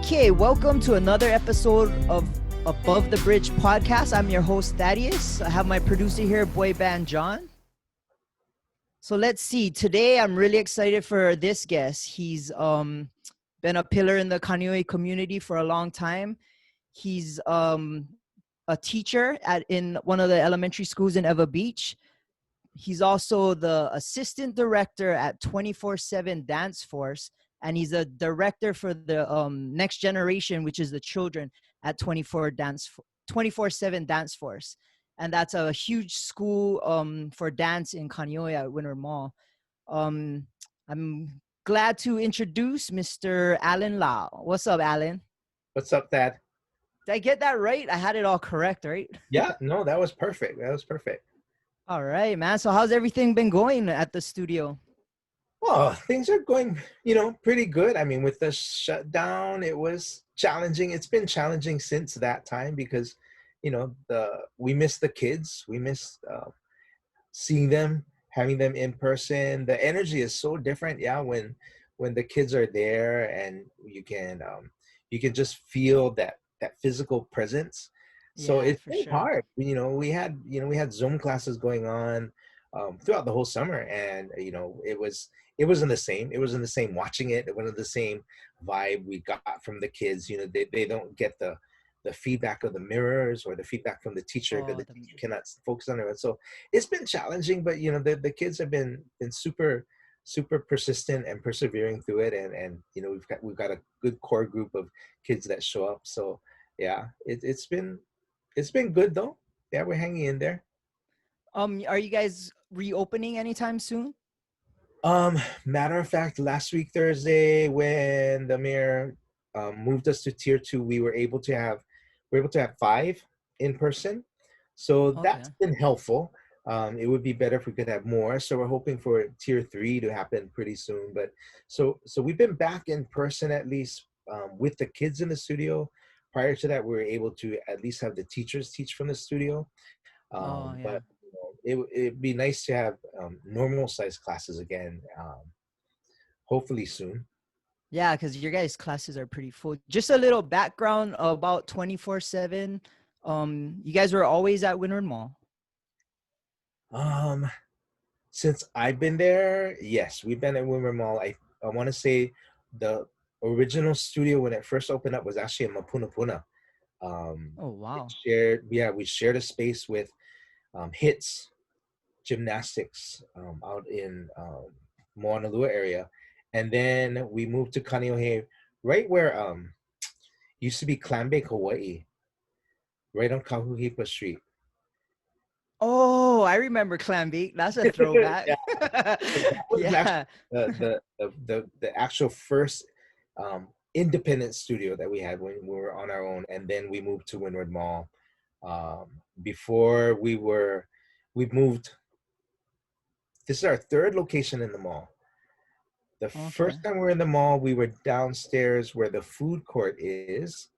Okay, welcome to another episode of Above the Bridge podcast. I'm your host, Thaddeus. I have my producer here, Boy Band John. So let's see. Today, I'm really excited for this guest. He's been a pillar in the Kaneohe community for a long time. He's a teacher in one of the elementary schools in Ewa Beach. He's also the assistant director at 24/7 Danceforce, and he's a director for the next generation, which is the children at 24/7 Danceforce, and that's a huge school for dance in Kaneohe at Winter Mall. I'm glad to introduce Mr. Allan Lau. What's up, Allan? What's up, Dad? Did I get that right? I had it all correct, right? Yeah, no, that was perfect. That was perfect. All right, man. So how's everything been going at the studio? Well, things are going, pretty good. I mean, with the shutdown, it was challenging. It's been challenging since that time because, we miss the kids. We miss seeing them, having them in person. The energy is so different. Yeah, when the kids are there and you can just feel that physical presence. So Yeah, it's for been sure. hard. We had Zoom classes going on throughout the whole summer, and it wasn't the same. It wasn't the same watching it. It wasn't the same vibe we got from the kids. They don't get the feedback of the mirrors or the feedback from the teacher because Oh, the teacher cannot focus on it. So it's been challenging, but the kids have been super persistent and persevering through it, and we've got a good core group of kids that show up. So yeah, it's been good though. Yeah, we're hanging in there. are you guys reopening anytime soon? Matter of fact, last week Thursday, when the mayor moved us to tier two, we were able to have five in person. So Okay. that's been helpful. It would be better if we could have more. So we're hoping for tier three to happen pretty soon. But so we've been back in person at least with the kids in the studio. Prior to that, we were able to at least have the teachers teach from the studio. Oh, But yeah. it'd be nice to have normal size classes again, hopefully soon. Yeah, because your guys' classes are pretty full. Just a little background about 24/7. You guys were always at Windward Mall. Um, since I've been there, yes, we've been at Wilmer Mall. I want to say the original studio when it first opened up was actually in Mapunapuna. Oh, wow. We shared a space with Hits Gymnastics out in Moanalua area, and then we moved to Kaneohe, right where used to be Clambake, Hawaii, right on Kahuhipa Street. Oh, I remember Clam Bake. That's a throwback. Yeah, so that was actually Yeah. the actual first independent studio that we had when we were on our own, and then we moved to Windward Mall. Before we moved. This is our third location in the mall. The Okay. first time we were in the mall, we were downstairs where the food court is,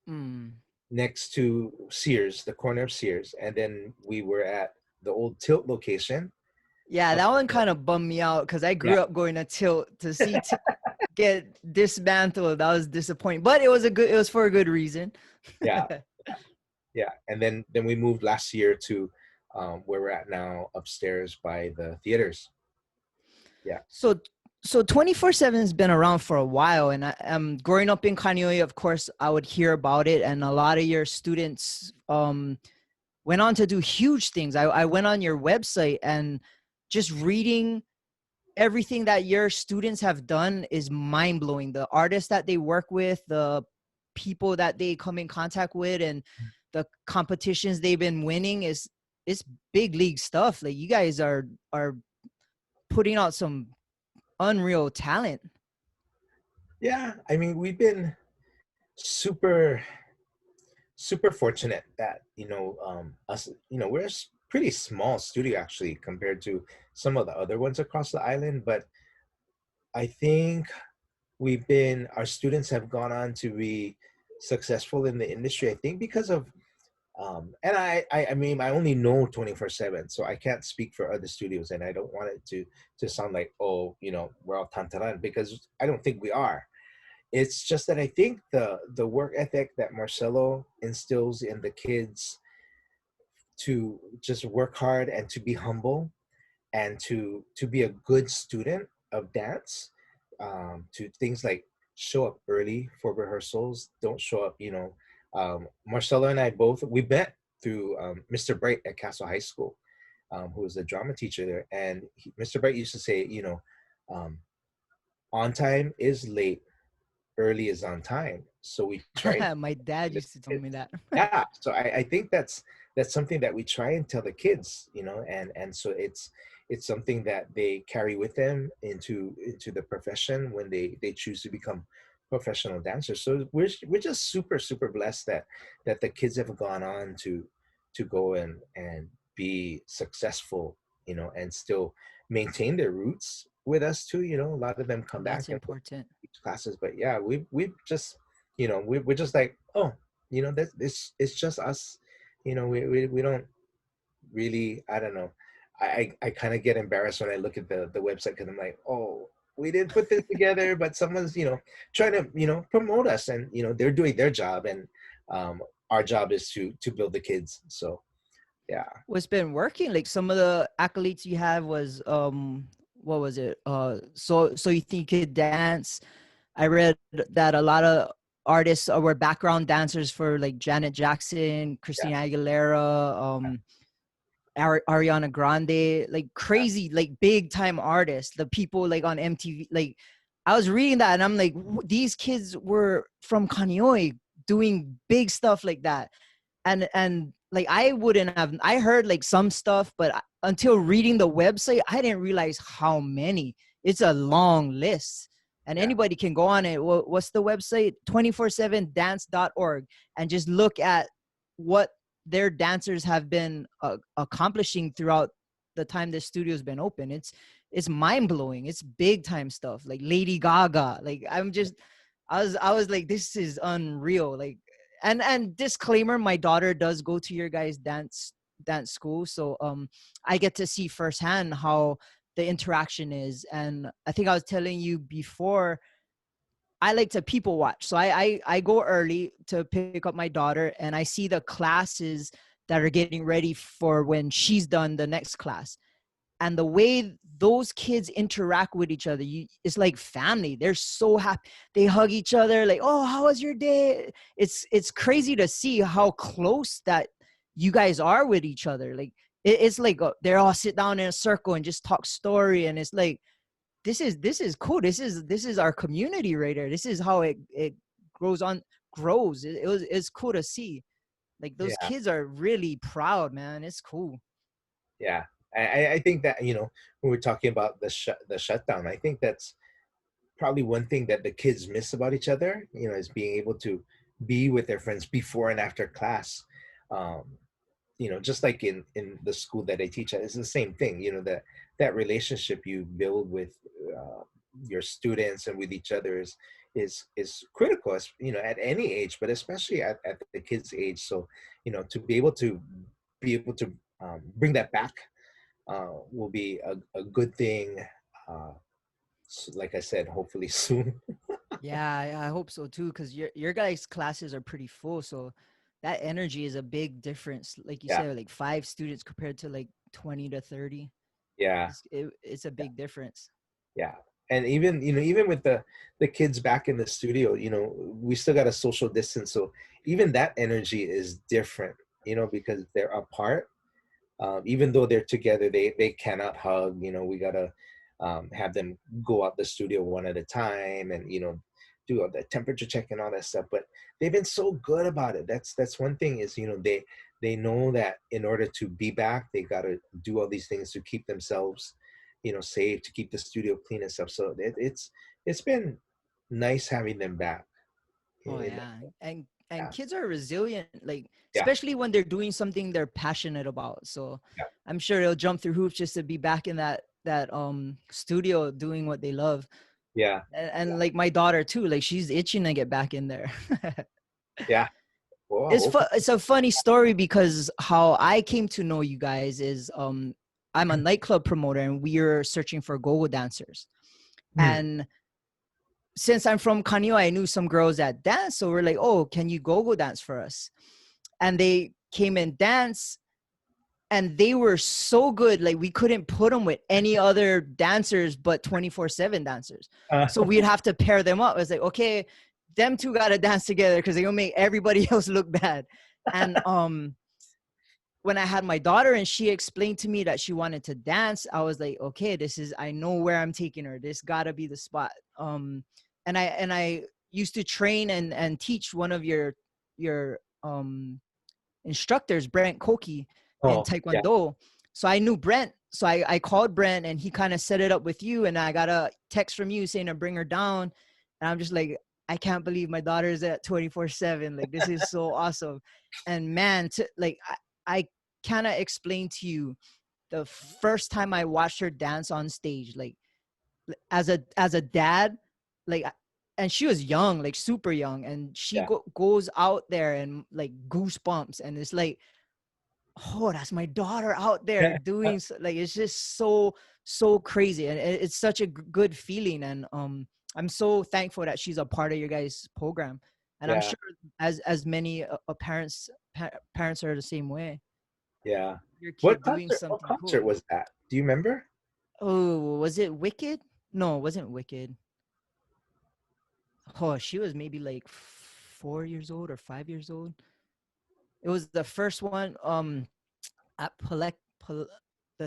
Mm. next to Sears, the corner of Sears, and then we were at the old Tilt location. Yeah, Up that one there. kind of bummed me out because I Yeah, grew up going to Tilt to see Tilt get dismantled. That was disappointing, but it was for a good reason. yeah, yeah. And then we moved last year to where we're at now, upstairs by the theaters. Yeah. So so 24/7 has been around for a while, and growing up in Kaneohe, of course, I would hear about it, and a lot of your students went on to do huge things. I went on your website and just reading everything that your students have done is mind blowing. The artists that they work with, the people that they come in contact with, and the competitions they've been winning is it's big league stuff. Like you guys are putting out some unreal talent. Yeah, I mean, we've been super super fortunate that us, we're a pretty small studio actually compared to some of the other ones across the island, but I think our students have gone on to be successful in the industry, I think because of and I mean, I only know 24/7, so I can't speak for other studios, and I don't want it to sound like, oh, we're all tantaran, because I don't think we are. it's just that I think the work ethic that Marcelo instills in the kids to just work hard and to be humble and to be a good student of dance, to things like show up early for rehearsals, don't show up, Marcelo and I both, we met through Mr. Bright at Castle High School, who was the drama teacher there. And Mr. Bright used to say, um, on time is late, early is on time. So we try and My dad the used to tell me kids. that. Yeah, so I think that's something that we try and tell the kids, and so it's something that they carry with them into the profession when they choose to become professional dancers. So we're just super super blessed that the kids have gone on to go and be successful, and still maintain their roots with us too. A lot of them come back That's and important. teach classes, but yeah, we've just, we're just like, oh, that it's just us. We don't really, I don't know. I kind of get embarrassed when I look at the website, because I'm like, oh, we didn't put this together, but someone's, trying to, promote us, and they're doing their job, and our job is to build the kids. So yeah. What's been working? Like some of the accolades you have was what was it? So you think you could dance. I read that a lot of artists were background dancers for like Janet Jackson, Yeah. Christina Aguilera, Ariana Grande, like crazy, like big time artists. The people like on MTV, like I was reading that and I'm like, these kids were from Kaneohe doing big stuff like that. And like I wouldn't have, I heard like some stuff, but until reading the website I didn't realize how many. It's a long list, and Yeah. anybody can go on it. What's the website? 247dance.org, and just look at what their dancers have been accomplishing throughout the time the studio's been open. It's mind-blowing. It's big time stuff like Lady Gaga. Like I was like, this is unreal. Like, and disclaimer, my daughter does go to your guys dance school, so I get to see firsthand how the interaction is. And I think I was telling you before, I like to people watch, so I go early to pick up my daughter, and I see the classes that are getting ready for when she's done the next class. And the way those kids interact with each other, it's like family. They're so happy. They hug each other like, oh, how was your day? It's crazy to see how close that you guys are with each other. Like it's like they're all sit down in a circle and just talk story. And it's like, this is cool. This is our community right here. This is how it grows. It's cool to see. Like those Yeah. kids are really proud, man. It's cool. Yeah. I think that, when we're talking about the shutdown, I think that's probably one thing that the kids miss about each other, is being able to be with their friends before and after class. Um, just like in the school that I teach at, it's the same thing. That relationship you build with your students and with each other is critical, as at any age, but especially at the kids' age. So, to be able to bring that back will be a good thing. Uh, like I said, hopefully soon. Yeah, I hope so too, because your guys' classes are pretty full, so that energy is a big difference. Like you Yeah, said, like 5 students compared to like 20 to 30. yeah, It's a yeah, big difference. yeah. And even with the kids back in the studio, we still got a social distance, so even that energy is different, because they're apart. Even though they're together, they cannot hug. We gotta have them go out the studio one at a time, and do all the temperature check and all that stuff. But they've been so good about it. That's one thing, is they know that in order to be back, they gotta do all these things to keep themselves safe, to keep the studio clean and stuff. So it's been nice having them back. Oh In yeah, and yeah, kids are resilient, like yeah, especially when they're doing something they're passionate about. So yeah, I'm sure they'll jump through hoops just to be back in that studio doing what they love. yeah, And like my daughter too, like she's itching to get back in there. yeah. Well, hopefully, It's a funny story, because how I came to know you guys is I'm a nightclub promoter and we are searching for go-go dancers. hmm, And since I'm from Kaneohe, I knew some girls that dance. So we're like, oh, can you go dance for us? And they came and dance, and they were so good. Like we couldn't put them with any other dancers but 24/7 dancers. Uh, So we'd have to pair them up. It's like, okay, them two got to dance together because they're gonna make everybody else look bad. And when I had my daughter and she explained to me that she wanted to dance, I was like, okay, I know where I'm taking her. This gotta be the spot. And I used to train and teach one of your instructors, Brent Koki, in oh, yeah, Taekwondo. So I knew Brent. So I called Brent and he kind of set it up with you. And I got a text from you saying to bring her down. And I'm just like, I can't believe my daughter's at 24/7. Like, this is so awesome. And man, I cannot explain to you the first time I watched her dance on stage, like as a dad, like, and she was young, like super young, and she yeah, goes out there and like goosebumps, and it's like, oh, that's my daughter out there doing like, it's just so crazy, and it's such a good feeling. And I'm so thankful that she's a part of your guys' program, and I'm yeah, sure as many parents are the same way. yeah. Your What kid doing concert? What something concert cool. was that? Do you remember? Oh, was it Wicked? No, it wasn't Wicked. Oh, she was maybe like 4 years old or 5 years old. It was the first one at the Holy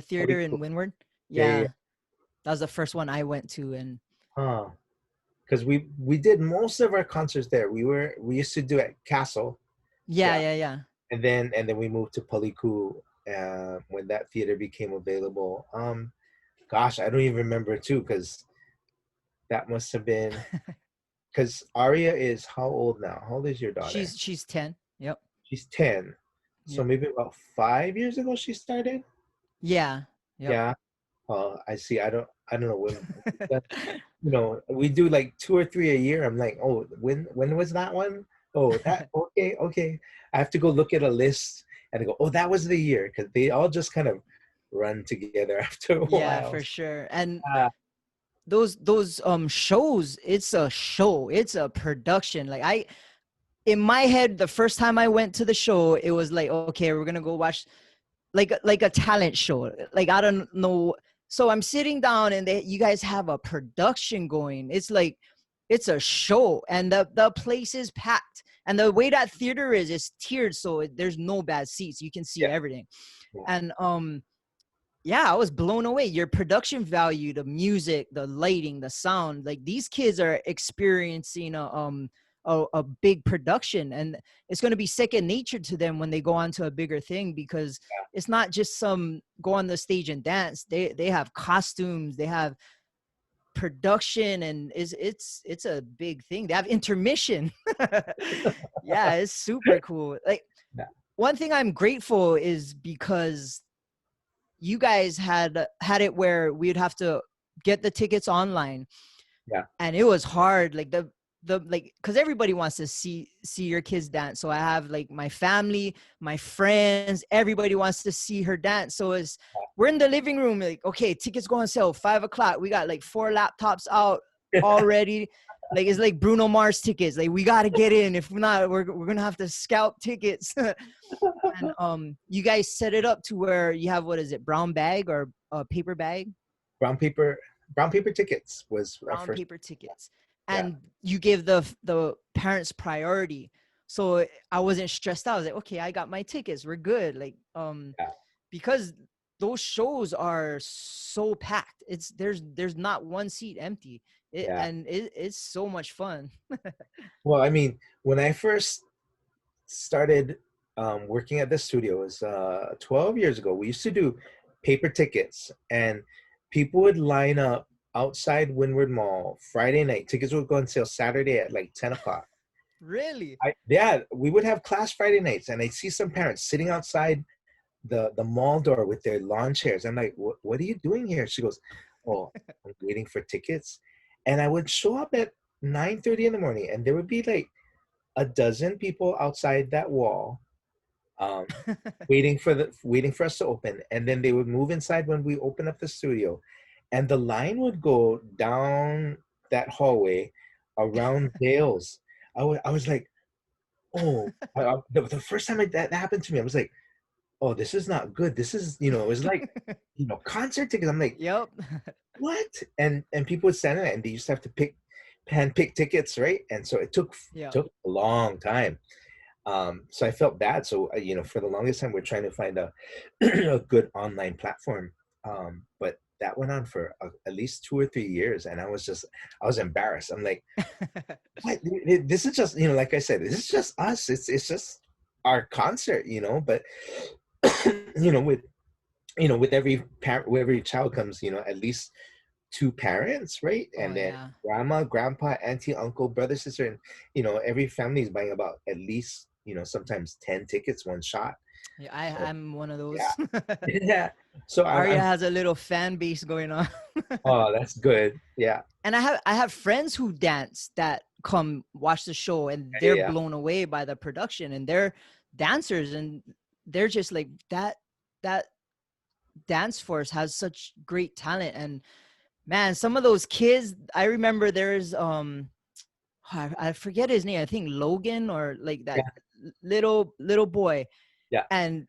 theater in cool. Windward. Yeah, yeah, Yeah, that was the first one I went to. And yeah. Because we did most of our concerts there. We used to do at Castle, yeah, yeah, yeah, yeah. and then we moved to Paliku when that theater became available. Gosh, I don't even remember too, because that must have been because Aria is how old now? How old is your daughter? She's 10. Yep. She's 10. So Yep. maybe about 5 years ago she started. Yeah. Yep. Yeah. I see. I don't know when. We do like two or three a year. I'm like, oh, when was that one? Oh, that okay. I have to go look at a list and I go, oh, that was the year, because they all just kind of run together after a Yeah, while. for sure. And Uh, those shows, it's a show. It's a production. Like, in my head, the first time I went to the show, it was like, okay, we're gonna go watch like a talent show. Like, I don't know. So I'm sitting down and you guys have a production going. It's like, it's a show, and the place is packed. And the way that theater is tiered, so there's no bad seats. You can see yeah, everything. yeah, And yeah, I was blown away. Your production value, the music, the lighting, the sound, like, these kids are experiencing a big production, and it's going to be second nature to them when they go on to a bigger thing, because it's not just some go on the stage and dance. They have costumes, they have production, and it's a big thing. They have intermission. Yeah, it's super cool. Like, yeah, one thing I'm grateful is because you guys had it where we'd have to get the tickets online, yeah, and it was hard. Like, the like, because everybody wants to see your kids dance. So I have like my family, my friends, everybody wants to see her dance. So we're in the living room, like, okay, tickets go on sale 5 o'clock. We got like 4 laptops out already. Like, it's like Bruno Mars tickets. Like, we got to get in. If not, we're gonna have to scalp tickets. And you guys set it up to where you have, what is it, brown bag or a paper bag? brown paper brown paper tickets was our Brown first. paper tickets. Yeah, And you give the parents priority. So I wasn't stressed out. I was like, okay, I got my tickets, we're good. Like, yeah, because those shows are so packed. There's not one seat empty. yeah. It's so much fun. Well, I mean, when I first started working at the studio, it was 12 years ago. We used to do paper tickets, and people would line up outside Windward Mall Friday night. Tickets would go on sale Saturday at like 10 o'clock. Really? Yeah, we would have class Friday nights, and I'd see some parents sitting outside the mall door with their lawn chairs. I'm like, what are you doing here? She goes, oh, I'm waiting for tickets. And I would show up at 9:30 in the morning, and there would be like a dozen people outside that wall, um, waiting for us to open, and then they would move inside when we open up the studio, and the line would go down that hallway. around Dales. I was like, oh, the first time that happened to me, I was like, oh, this is not good. This is, it was like, concert tickets. I'm like, Yep. what? And people would stand there and they used to have to hand pick tickets, right? And so it Yeah. took a long time. So I felt bad. So for the longest time, we're trying to find a a good online platform. But that went on for at least 2 or 3 years, and I was embarrassed. I'm like, what? This is just, like I said, this is just us. It's just our concert, But with with every parent, with every child comes, at least two parents, right? Oh And then yeah. grandma, grandpa, auntie, uncle, brother, sister, and every family is buying about at least sometimes 10 tickets one shot. Yeah, So I'm one of yeah, those. yeah. So Arya I'm has a little fan base going on. oh, that's good. Yeah, And I have friends who dance that come watch the show and yeah, they're yeah. blown away by the production and they're dancers and they're just like that dance force has such great talent. And man, some of those kids, I remember there's I forget his name. I think Logan or like that Yeah, little boy. yeah. And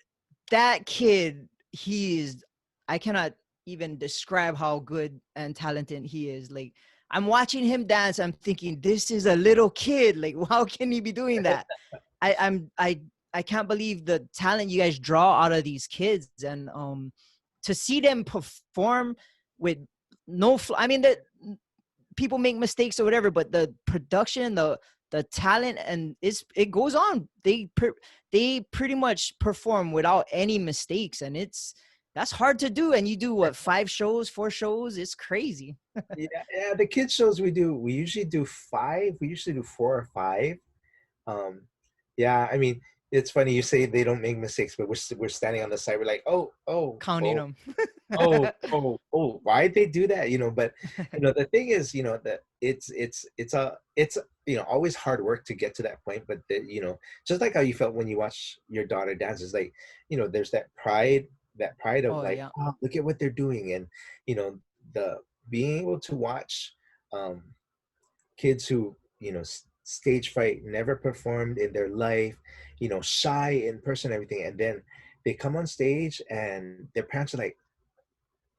that kid, he is, I cannot even describe how good and talented he is. Like, I'm watching him dance, I'm thinking, this is a little kid. Like, how can he be doing that? I can't believe the talent you guys draw out of these kids. And to see them perform with I mean that people make mistakes or whatever, but the production, the talent, and it goes on. They pretty much perform without any mistakes, and that's hard to do. And you do what, 5 shows, 4 shows? It's crazy. Yeah, yeah, the kids shows we usually do 5. We usually do 4 or 5. Um, yeah, I mean, it's funny you say they don't make mistakes, but we're standing on the side. We're like, oh, oh, Counting oh, them. oh, oh, oh, why'd they do that? But the thing is, that it's always hard work to get to that point. But just like how you felt when you watch your daughter dance, is like, there's that pride of Oh like, yeah. oh, look at what they're doing. And the being able to watch um kids who stage fright, never performed in their life, shy in person, everything, and then they come on stage and their parents are like,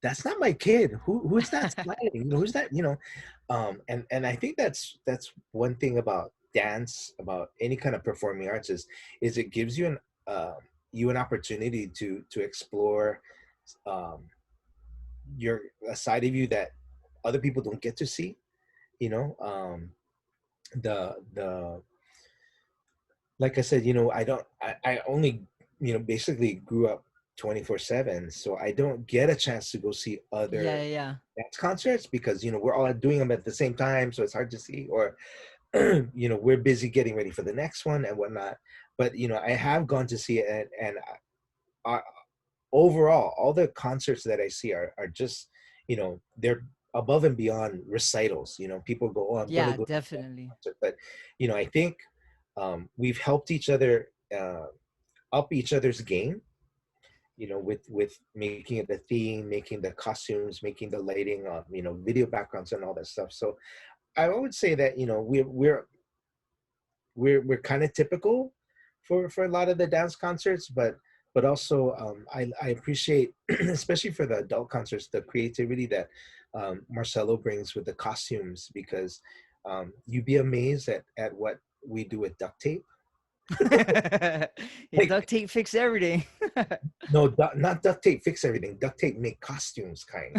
that's not my kid. Who's that smiling? Who's that? And I think that's one thing about dance, about any kind of performing arts, is it gives you an opportunity to explore um, a side of you that other people don't get to see. You know, the like I said, I only basically grew up 24/7, so I don't get a chance to go see Yeah, other yeah. dance concerts because we're all doing them at the same time, so it's hard to see. Or we're busy getting ready for the next one and whatnot. But I have gone to see it, and uh, overall, all the concerts that I see are just they're above and beyond recitals. People go, oh, I'm going to Yeah, go to that definitely. concert. But I think we've helped each other up each other's game, with making it the theme, making the costumes, making the lighting, video backgrounds and all that stuff. So I would say that we're kind of typical for a lot of the dance concerts, but also I appreciate, especially for the adult concerts, the creativity that Marcelo brings with the costumes, because you'd be amazed at what we do with duct tape. Yeah, Like, duct tape fix everything. no, not duct tape fix everything. Duct tape make costumes, kind.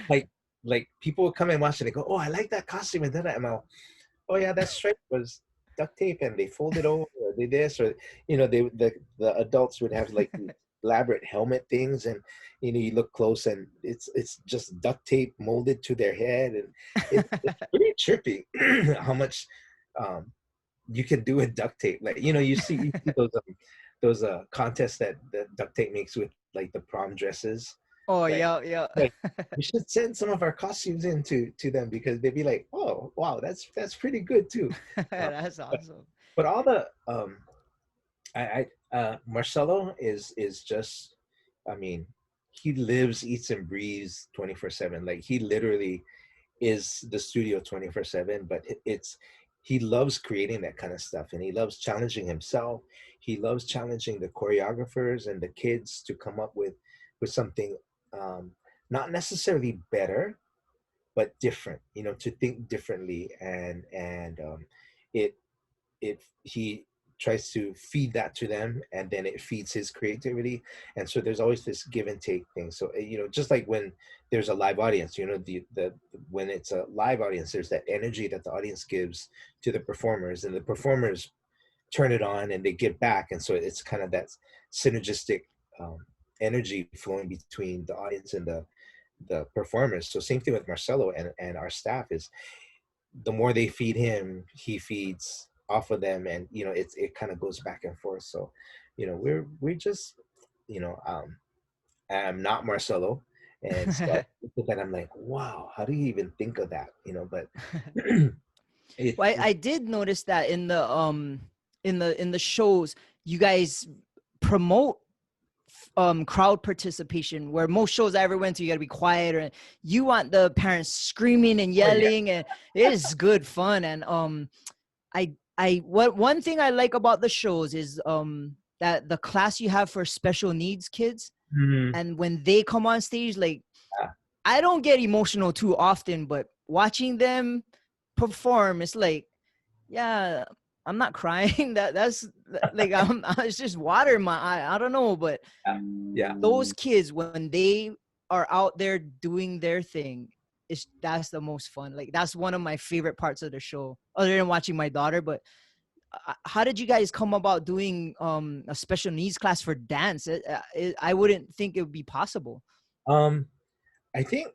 Like, like people will come and watch it and go, "Oh, I like that costume," and then I'm all, "Oh yeah, that stripe was duct tape," and they fold it over, or they this, or the adults would have like these elaborate helmet things, and you look close and it's just duct tape molded to their head, and it's pretty trippy how much um, you can do with duct tape. Like you see those contests that duct tape makes with like the prom dresses. Oh Like, yeah, yeah. like we should send some of our costumes in to them, because they'd be like, oh wow, that's pretty good too. Uh, That's but, awesome. but all the Marcelo is just, I mean, he lives, eats, and breathes 24/7. Like, he literally is the studio 24/7, but he loves creating that kind of stuff, and he loves challenging himself. He loves challenging the choreographers and the kids to come up with something, um, not necessarily better, but different, to think differently. And it he tries to feed that to them, and then it feeds his creativity. And so there's always this give and take thing. So just like when there's a live audience, the when it's a live audience, there's that energy that the audience gives to the performers, and the performers turn it on and they give back. And so it's kind of that synergistic, um, energy flowing between the audience and the performers. So same thing with Marcelo and our staff is, the more they feed him, he feeds off of them, and it kind of goes back and forth. So we just, I'm not Marcelo, and so I look at that, I'm like, wow, how do you even think of that? But it, Well, I did notice that in the shows, you guys promote crowd participation, where most shows I ever went to, you got to be quiet, or you want the parents screaming and oh yeah. yelling, and it is good fun. And what one thing I like about the shows is that the class you have for special needs kids, Mhm. and when they come on stage, like, Yeah. I don't get emotional too often, but watching them perform, it's like, yeah, I'm not crying. That's like, it's just water in my eye. I don't know, but Yeah. those kids, when they are out there doing their thing, that's the most fun. Like, that's one of my favorite parts of the show, other than watching my daughter. But how did you guys come about doing a special needs class for dance? I wouldn't think it would be possible. um I think,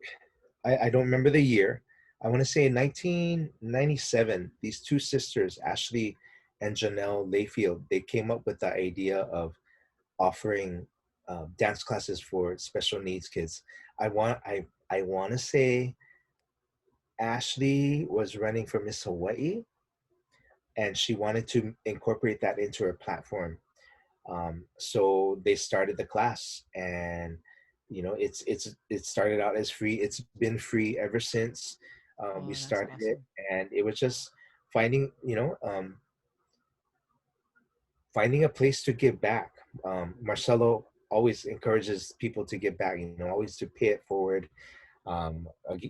I don't remember the year. I want to say in 1997, these two sisters, Ashley and Janelle Layfield, they came up with the idea of offering dance classes for special needs kids. I want to say Ashley was running for Miss Hawaii, and she wanted to incorporate that into her platform. So they started the class, and it started out as free. It's been free ever since we Oh, that's started it, awesome. and it was just finding finding a place to give back. Marcelo always encourages people to give back, always to pay it forward.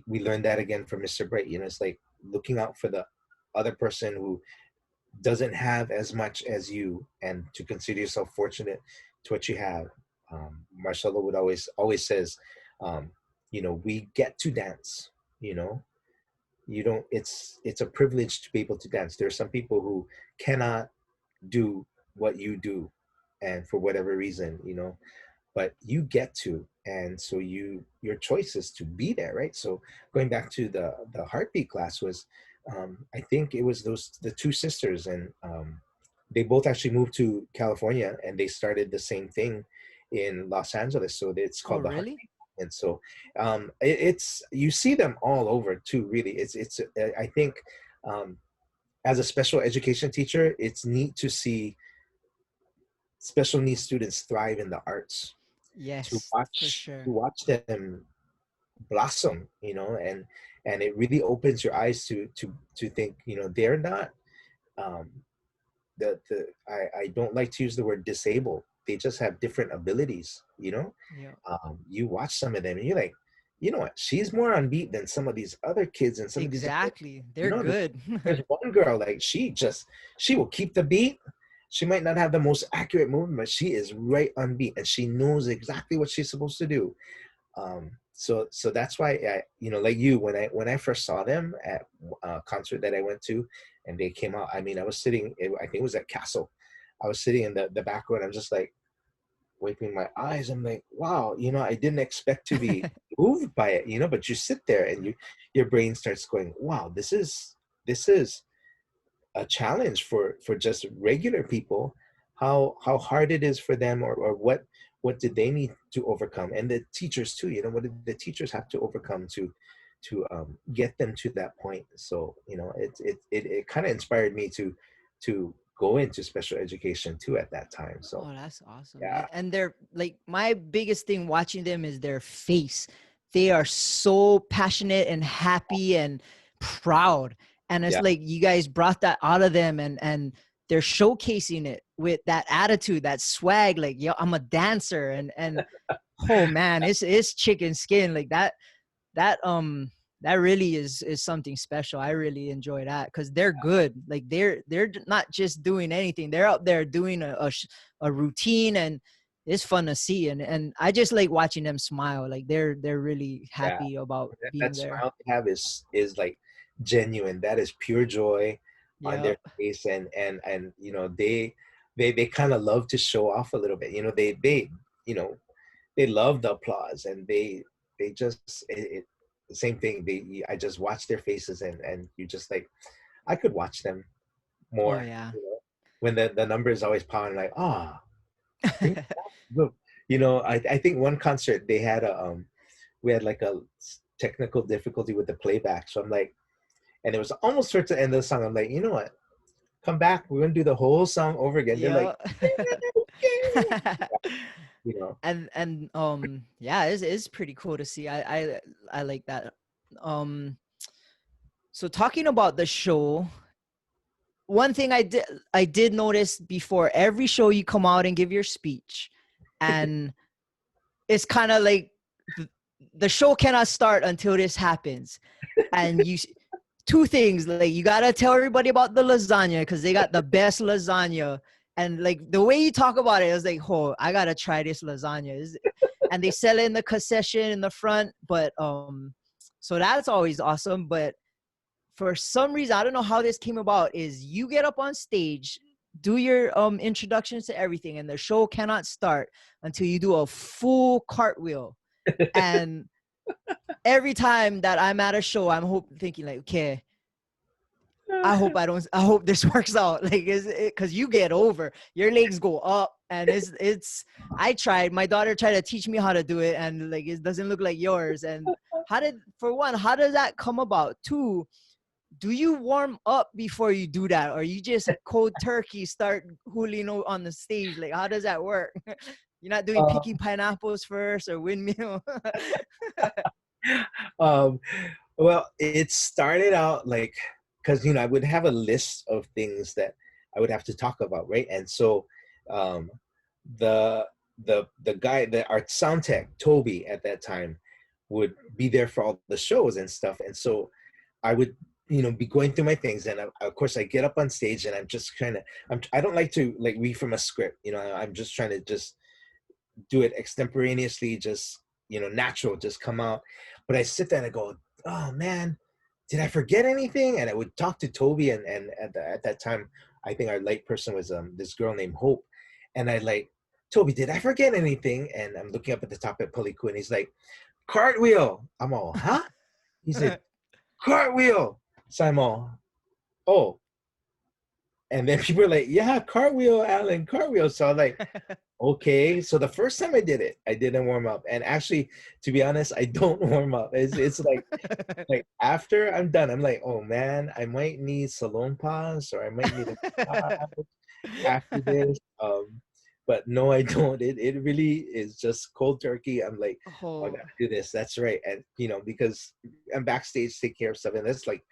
We learned that again from Mr. Bright. It's like looking out for the other person who doesn't have as much as you, and to consider yourself fortunate to what you have. Marcelo would always says, we get to dance. You know, you don't. It's a privilege to be able to dance. There are some people who cannot do what you do, and for whatever reason, but you get to. And so your choice is to be there, right? So going back to the heartbeat class was, I think it was the two sisters, and they both actually moved to California, and they started the same thing in Los Angeles. So it's Oh, called the really? heartbeat. And so it's, you see them all over too, really. It's I think, um, as a special education teacher, it's neat to see special needs students thrive in the arts, to Yes, for watch to sure. watch them blossom, and it really opens your eyes to think, they're not, um I don't like to use the word disabled. They just have different abilities. Yeah, You watch some of them and you're like, you know what, she's more on beat than some of these other kids, and some of these other, exactly. you They're know there's, good. there's one girl, like, she will keep the beat. She might not have the most accurate movement, but she is right on beat, and she knows exactly what she's supposed to do. So that's why, like you, when I first saw them at a concert that I went to, and they came out, I mean, I was sitting, I think it was at Castle. I was sitting in the back row, and I'm just like wiping my eyes. I'm like, wow, I didn't expect to be moved by it, but you sit there and your brain starts going, wow, this is a challenge for just regular people. How hard it is for them, or what did they need to overcome, and the teachers too. What did the teachers have to overcome to get them to that point. So it kind of inspired me to go into special education too at that time. So Oh, that's awesome. yeah. And they're like, my biggest thing watching them is their face. they are so passionate and happy and proud. And it's Yeah. like you guys brought that out of them, and they're showcasing it with that attitude, that swag, like, yo, I'm a dancer. And oh man, it's chicken skin. Like that really is something special. I really enjoy that because they're good. Like they're not just doing anything. They're out there doing a routine, and it's fun to see. And I just like watching them smile. Like they're really Yeah. happy about That being there. smile they have is like genuine. That is pure joy on Yeah. their face, and you know they kind of love to show off a little bit. You know, they you know they love the applause, and they just the same thing. I just watch their faces, and you just like, I could watch them Oh more. yeah. You know, when the number is always pounding, like, ah, bring it back. Look. You know, I think one concert they had we had like a technical difficulty with the playback, so I'm like, and it was almost towards the end of the song. I'm like, you know what? Come back. We're gonna do the whole song over again. They're like, Yeah. you know, And yeah, it's pretty cool to see. I like that. Um so talking about the show, one thing I did notice before every show you come out and give your speech, and it's kind of like the show cannot start until this happens. And two things, like you gotta tell everybody about the lasagna because they got the best lasagna. And like the way you talk about it, it was like, oh, I gotta try this lasagna. And they sell it in the concession in the front. But so that's always awesome. But for some reason, I don't know how this came about, is you get up on stage, do your introductions to everything, and the show cannot start until you do a full cartwheel. And every time that I'm at a show, thinking like, okay, I hope this works out. Like, cause you get over, your legs go up, and I tried, my daughter tried to teach me how to do it, and like, it doesn't look like yours. And how does that come about? Two, do you warm up before you do that, or you just cold turkey start Julino on the stage? Like, how does that work? You're not doing uh, picking pineapples first or windmill? um, well, it started out like, because you know I would have a list of things that I would have to talk about, right? And so um, the the guy, our sound tech Toby at that time, would be there for all the shows and stuff, and so I would, you know, be going through my things, and of course I get up on stage, and I'm just kind of, I don't like to like read from a script, you know. I'm just trying to just do it extemporaneously, just, you know, natural, just come out. But I sit there and I go, oh man, did I forget anything? And I would talk to Toby, and at that time, I think our light person was this girl named Hope, and I like, Toby, did I forget anything? And I'm looking up at the top at Paliku, and he's like, cartwheel. I'm all, huh? He said, cartwheel. So I'm all, oh. And then people are like, yeah, cartwheel, Alan, cartwheel. So I'm like, okay. So the first time I did it, I didn't warm up. And actually, to be honest, I don't warm up. It's like after I'm done, I'm like, oh man, I might need salon pass, or I might need a massage after this. But no, I don't. It really is just cold turkey. I'm like, oh, I Oh, gotta do this. That's right. And you know, because I'm backstage, take care of stuff, and that's like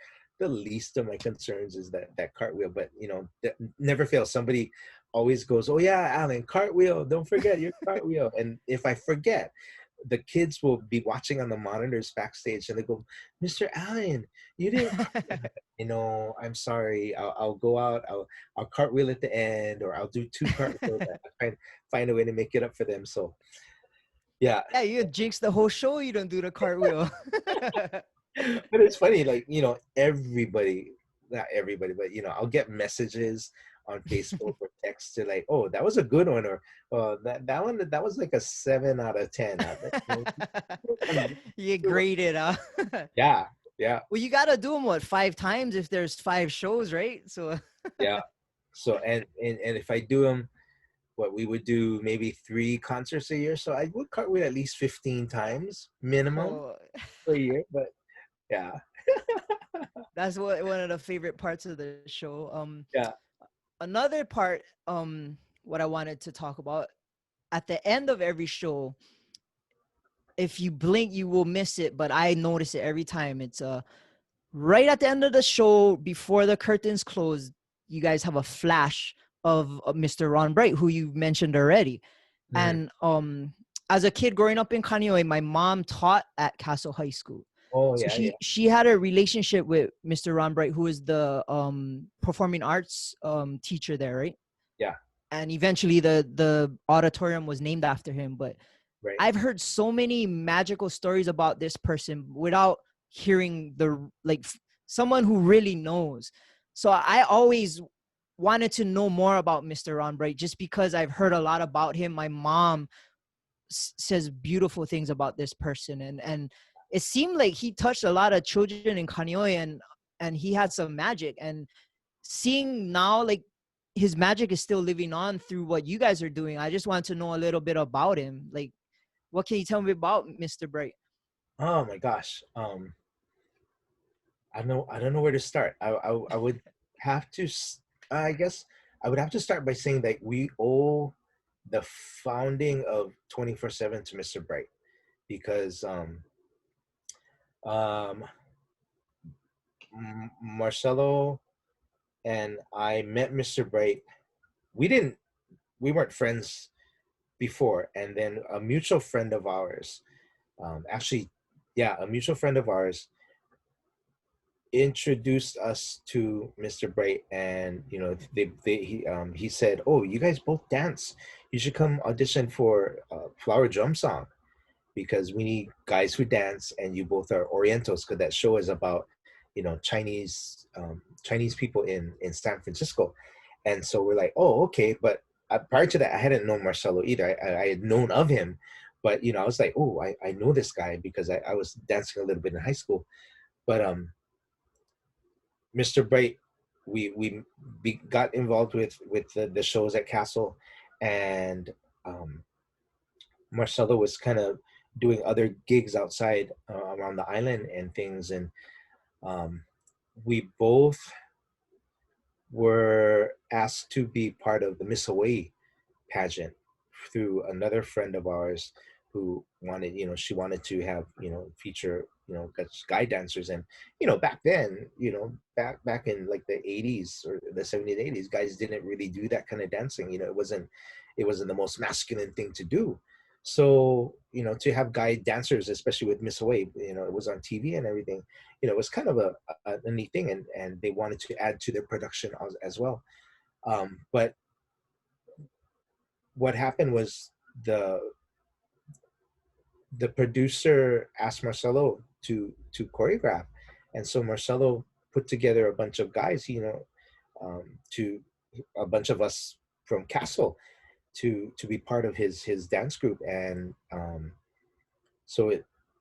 the least of my concerns is that cartwheel. But you know, that never fails. Somebody always goes, oh yeah, Alan, cartwheel. Don't forget your cartwheel. And if I forget, the kids will be watching on the monitors backstage, and they go, Mr. Allen, you didn't cartwheel. You know, I'm sorry. I'll go out. I'll cartwheel at the end, or I'll do two cartwheels. I find a way to make it up for them. So yeah. yeah, you jinx the whole show. You don't do the cartwheel. But it's funny, like, you know, everybody, not everybody, but you know, I'll get messages on Facebook or text to like, oh, that was a good one, or that one, that was like a 7 out of 10. You graded, huh? Yeah, yeah, Well, you gotta do them what, 5 times if there's 5 shows, right? So yeah. So and if I do them, what we would do maybe 3 concerts a year, so I would cartwheel at least 15 times minimum oh, per year. But yeah, that's one of the favorite parts of the show. yeah, Another part, what I wanted to talk about, at the end of every show, if you blink, you will miss it. But I notice it every time. It's right at the end of the show, before the curtains close, you guys have a flash of Mr. Ron Bright, who you mentioned already. Mm. And as a kid growing up in Kaneohe, my mom taught at Castle High School. Oh So yeah, yeah, she had a relationship with Mr. Ron Bright, who is the performing arts teacher there, right? yeah. And eventually the auditorium was named after him. But Right. I've heard so many magical stories about this person without hearing someone who really knows. So I always wanted to know more about Mr. Ron Bright just because I've heard a lot about him. My mom says beautiful things about this person, and it seemed like he touched a lot of children in Kaneohe, and he had some magic. And seeing now, like, his magic is still living on through what you guys are doing. I just want to know a little bit about him. Like, what can you tell me about Mr. Bright? Oh my gosh. I don't know where to start. I would have to. I guess I would have to start by saying that we owe the founding of 24/7 to Mr. Bright because um, Marcelo and I met Mr. Bright. We didn't. We weren't friends before, and then a mutual friend of ours, actually, yeah, a mutual friend of ours introduced us to Mr. Bright, and he said, "Oh, you guys both dance. You should come audition for Flower Drum Song because we need guys who dance, and you both are Orientals because that show is about Chinese people in San Francisco." And so we're like, "Oh, okay." But prior to that, I hadn't known Marcelo either. I had known of him, but I was like, "Oh, I know this guy because I was dancing a little bit in high school." But Mr. Bright, we got involved with the shows at Castle, and um, Marcelo was kind of doing other gigs outside around the island and things, and um, we both were asked to be part of the Miss Hawaii pageant through another friend of ours who wanted, she wanted to have, feature, guy dancers. And, back then, back in like the 80s or the 70s, 80s, guys didn't really do that kind of dancing. It wasn't the most masculine thing to do. So, to have guy dancers, especially with Miss Hawaii, it was on TV and everything, it was kind of a neat thing. And they wanted to add to their production as well. But what happened was the the producer asked Marcelo to choreograph, and so Marcelo put together a bunch of guys, to a bunch of us from Castle to be part of his dance group, and so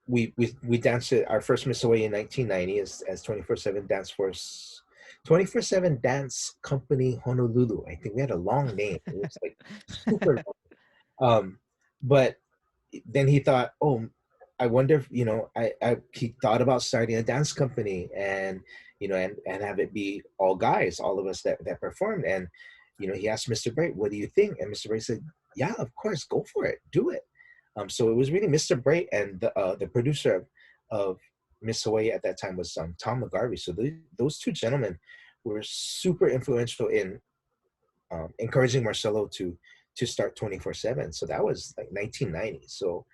we danced at our first Miss Hawaii in 1990 as 24/7 Danceforce. 24/7 Dance Company Honolulu. I think we had a long name. It was like super long. But then he thought, oh, I wonder if, he thought about starting a dance company and, and have it be all guys, all of us that performed. And, he asked Mr. Bright, what do you think? And Mr. Bright said, yeah, of course, go for it, do it. So it was really Mr. Bright, and the producer of Miss Hawaii at that time was Tom McGarvey. So those two gentlemen were super influential in encouraging Marcelo to start 24/7. So that was like 1990. So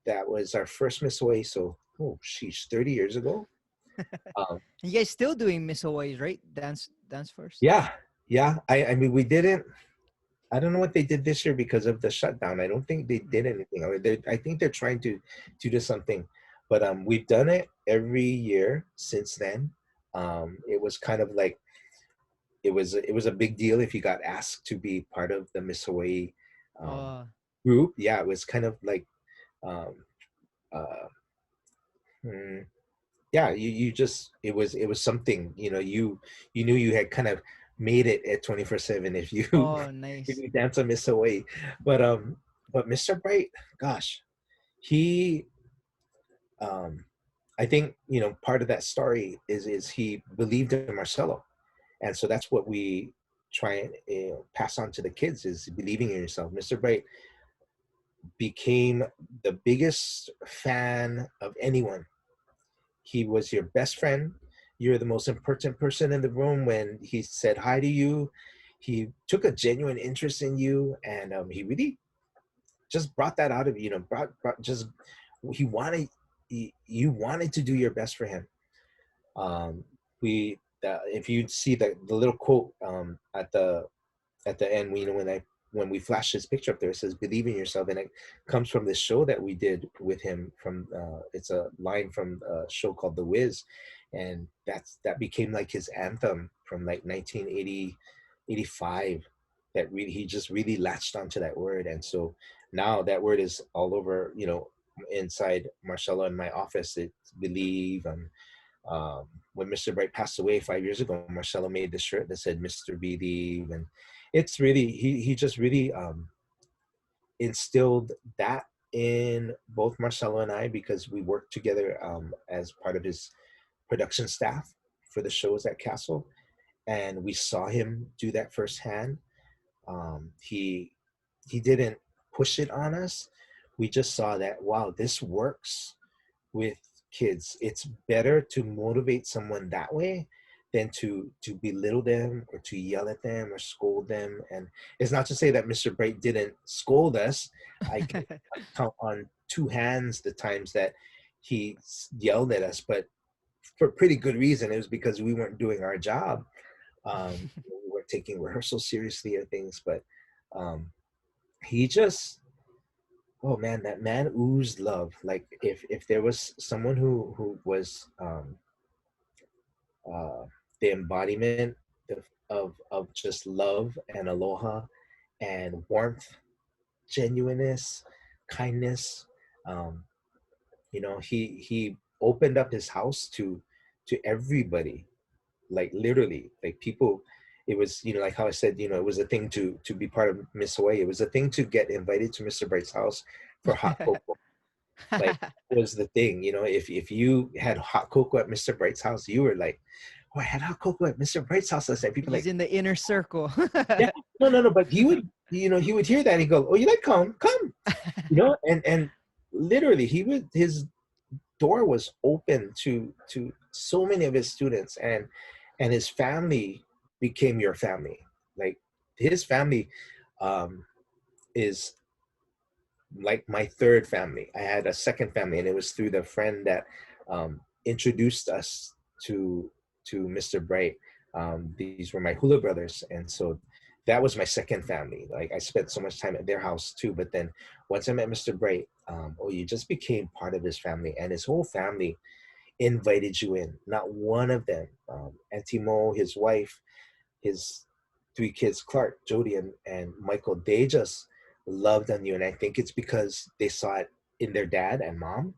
that was our first Miss Hawaii. So, oh, sheesh, 30 years ago. Um, You guys still doing Miss Hawaii's, right? Dance first. yeah, yeah. I mean, we didn't. I don't know what they did this year because of the shutdown. I don't think they did anything. I think they're trying to do something, but we've done it every year since then. It was kind of like it was a big deal if you got asked to be part of the Miss Hawaii um, Uh, group. Yeah, it was kind of like um, uh, hmm, yeah, you just it was something, you knew you had kind of made it at 24/7 if you oh, if nice. you dance on Miss Hawaii. But Mr. Bright, gosh, he um I think, part of that story is he believed in Marcelo. And so that's what we try and pass on to the kids, is believing in yourself. Mr. Bright became the biggest fan of anyone. He was your best friend. You're the most important person in the room. When he said hi to you, he took a genuine interest in you, and he really just brought that out of you. You know, brought just he wanted you wanted to do your best for him. We If you see the little quote at the end, you know, when we flash his picture up there, it says "Believe in yourself," and it comes from this show that we did with him. From it's a line from a show called The Wiz, and that became like his anthem from like 1980, 85. That really he just really latched onto that word, and so now that word is all over. You know, inside Marcelo and my office, it's believe. When Mr. Bright passed away 5 years ago, Marcelo made this shirt that said "Mr. Believe," and it's really he just really instilled that in both Marcelo and I, because we worked together as part of his production staff for the shows at Castle, and we saw him do that firsthand. He didn't push it on us. We just saw that, wow, this works with kids. It's better to motivate someone that way than to belittle them or to yell at them or scold them. And it's not to say that Mr. Bright didn't scold us. I can count on two hands the times that he yelled at us, but for pretty good reason. It was because we weren't doing our job. We weren't taking rehearsals seriously or things, but he just, oh man, that man oozed love. Like if there was someone who was uh, the embodiment of just love and aloha and warmth, genuineness, kindness. Um, you know, he opened up his house to everybody, like literally, like people. It was, you know, like how I said, you know, it was a thing to be part of Miss Hawaii. It was a thing to get invited to Mr. Bright's house for hot cocoa. Like, was the thing, you know, if you had hot cocoa at Mr. Bright's house, you were like, oh, I had hot cocoa at Mr. Bright's house last night. People He's like, in the inner circle. yeah, no, but he would, you know, he would hear that and he'd go, oh, you like come, you know, and literally his door was open to so many of his students, and his family became your family. Like his family um is like my third family. I had a second family, and it was through the friend that introduced us to Mr. Bright. These were my hula brothers, and so that was my second family. Like I spent so much time at their house too. But then once I met Mr. Bright, oh, you just became part of his family, and his whole family invited you in. Not one of them, Auntie Mo, his wife, his three kids, Clark, Jody, and Michael, they just loved on you. And I think it's because they saw it in their dad and mom.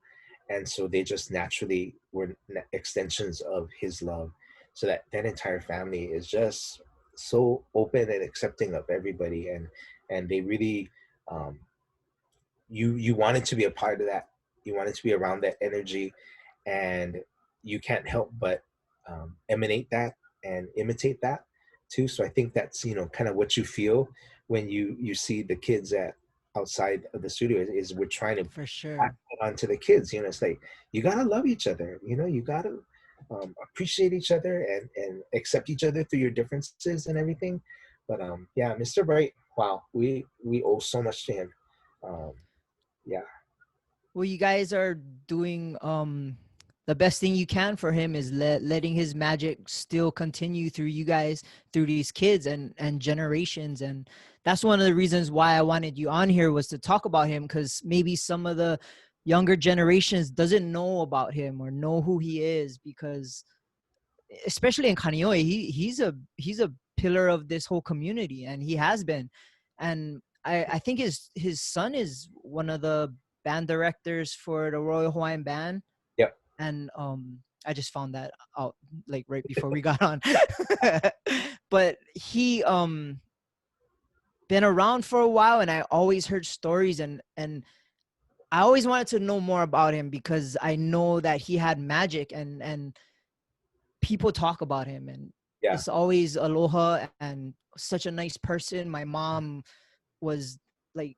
And so they just naturally were extensions of his love. So that entire family is just so open and accepting of everybody. And they really, um, you wanted to be a part of that. You wanted to be around that energy, and you can't help but emanate that and imitate that too. So I think that's, you know, kind of what you feel when you see the kids at outside of the studio is we're trying to For pass sure. it on to the kids. You know, it's like you gotta love each other. You know, you gotta appreciate each other and accept each other through your differences and everything. But yeah, Mr. Bright, wow, we owe so much to him. Um, yeah, Well, you guys are doing the best thing you can for him is letting his magic still continue through you guys, through these kids and generations. And that's one of the reasons why I wanted you on here, was to talk about him, because maybe some of the younger generations doesn't know about him or know who he is, because especially in Kaneohe, he's a pillar of this whole community, and he has been. And I think his son is one of the band directors for the Royal Hawaiian Band. yep, And I just found that out like right before we got on. But he been around for a while, and I always heard stories, and I always wanted to know more about him, because I know that he had magic, and people talk about him, and yeah, it's always aloha and such a nice person. My mom was like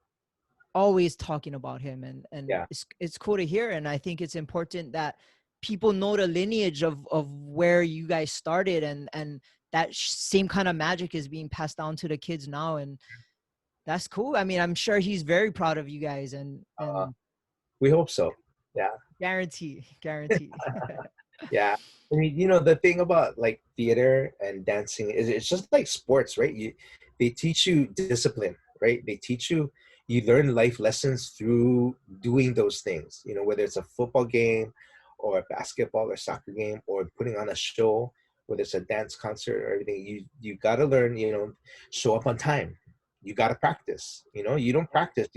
always talking about him, and Yeah. it's cool to hear. And I think it's important that people know the lineage of where you guys started, and that same kind of magic is being passed down to the kids now. And that's cool. I mean, I'm sure he's very proud of you guys, and Uh, and we hope so. Yeah. guarantee. Yeah. I mean, the thing about like theater and dancing is it's just like sports, right? They teach you discipline, right? You learn life lessons through doing those things, whether it's a football game or a basketball or soccer game or putting on a show, whether it's a dance concert or everything. You got to learn, show up on time. You got to practice, you don't practice.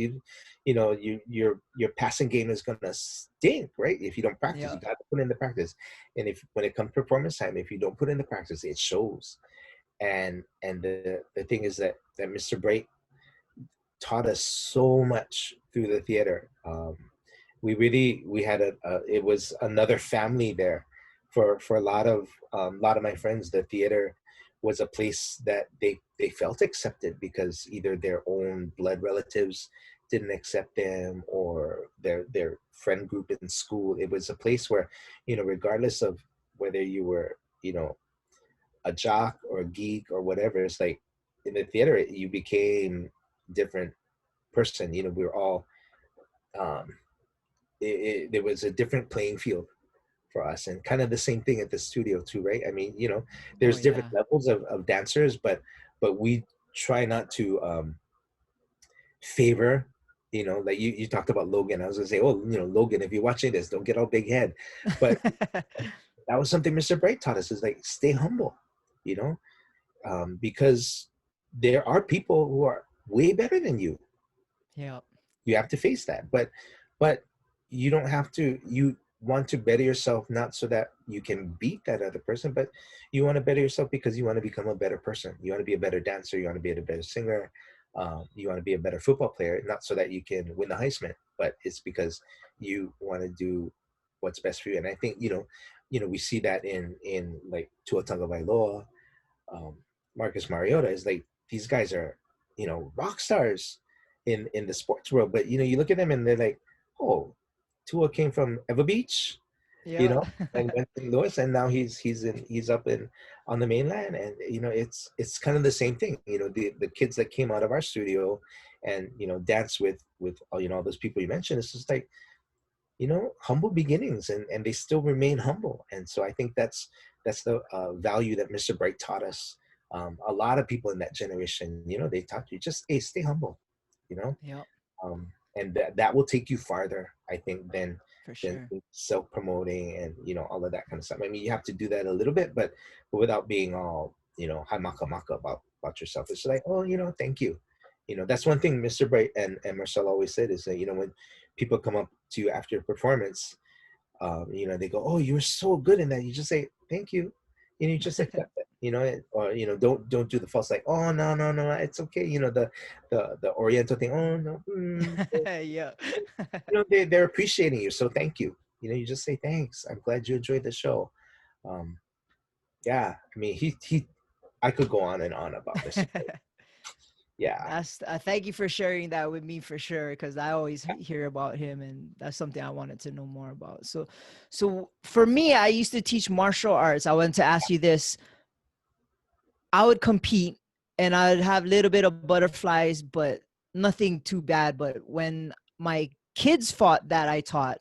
Your passing game is going to stink, right? If you don't practice, Yeah. you got to put in the practice. And if when it comes to performance time, if you don't put in the practice, it shows. And the thing is that Mr. Bright taught us so much through the theater. We had it was another family there for a lot of my friends. The theater was a place that they felt accepted because either their own blood relatives didn't accept them or their friend group in school. It was a place where, regardless of whether you were, a jock or a geek or whatever, it's like in the theater you became different person. We were all um there was a different playing field for us, and kind of the same thing at the studio too, right? I mean, Oh there's different yeah. levels of dancers, but we try not to favor, like you talked about Logan. I was gonna say, oh, Logan, if you're watching this, don't get all big head. But that was something Mr. Bright taught us, is like stay humble, you know because there are people who are way better than you. Yeah. You have to face that, but you don't have to. You want to better yourself, not so that you can beat that other person, but you want to better yourself because you want to become a better person. You want to be a better dancer, you want to be a better singer, you want to be a better football player, not so that you can win the Heisman, but it's because you want to do what's best for you. And I think we see that in like Tua Tagovailoa, um, Marcus Mariota. Is like these guys are, rock stars in the sports world. But you look at them and they're like, oh, Tua came from Ewa Beach, you Yeah. know, and went to Louis, and now he's up in on the mainland, and it's kind of the same thing. The kids that came out of our studio, and dance with all those people you mentioned. It's just like humble beginnings, and they still remain humble. And so I think that's the value that Mr. Bright taught us. A lot of people in that generation, they taught you just, hey, stay humble, you know Yeah. and that will take you farther, I think, For than sure. self-promoting and all of that kind of stuff. I mean, you have to do that a little bit, but without being all hi maka maka about yourself. It's like, oh, thank you. That's one thing Mr. Bright and Marcel always said, is that when people come up to you after your performance, they go, oh, you're so good in that. You just say thank you, and you just accept it. Or don't do the false, like, oh, no, no, no, it's okay. The Oriental thing. Oh no, Yeah. they're appreciating you, so thank you. You just say thanks. I'm glad you enjoyed the show. Um, yeah, I mean, I could go on and on about Mr. Bright. Yeah, That's thank you for sharing that with me, for sure, because I always hear about him, and that's something I wanted to know more about. So for me, I used to teach martial arts. I wanted to ask you this. I would compete and I'd have a little bit of butterflies, but nothing too bad. But when my kids fought that I taught,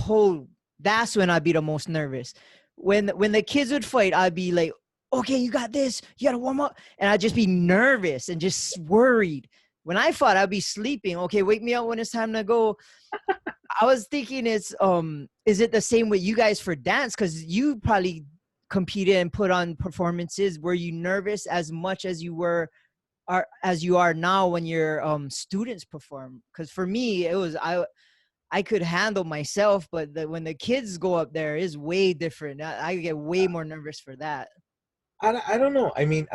oh, that's when I'd be the most nervous. When the kids would fight, I'd be like, okay, you got this, you gotta warm up. And I'd just be nervous and just worried. When I fought, I'd be sleeping. Okay, wake me up when it's time to go. I was thinking, is it the same with you guys for dance? Because you probably competed and put on performances. Were you nervous as much as you are now when your students perform? Because for me, I could handle myself, but when the kids go up there, is way different. I get way more nervous for that. I don't know. I mean,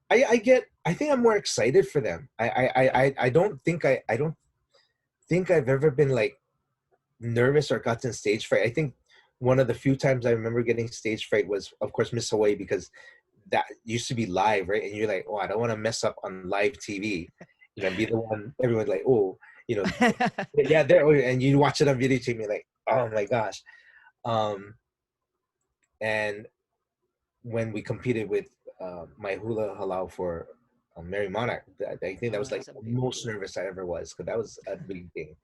I think I'm more excited for them. I don't think I've ever been like nervous or gotten stage fright. I think one of the few times I remember getting stage fright was, of course, Miss Hawaii, because that used to be live, right? And you're like, oh, I don't want to mess up on live TV. you know, be the one everyone's like, oh, you know, yeah, there, and you watch it on videotape, and you're like, oh my gosh. Um, and when we competed with my hula halau for Mary Monarch, I think that Oh, was like that's a the big most deal. nervous I ever was, because that was a big thing.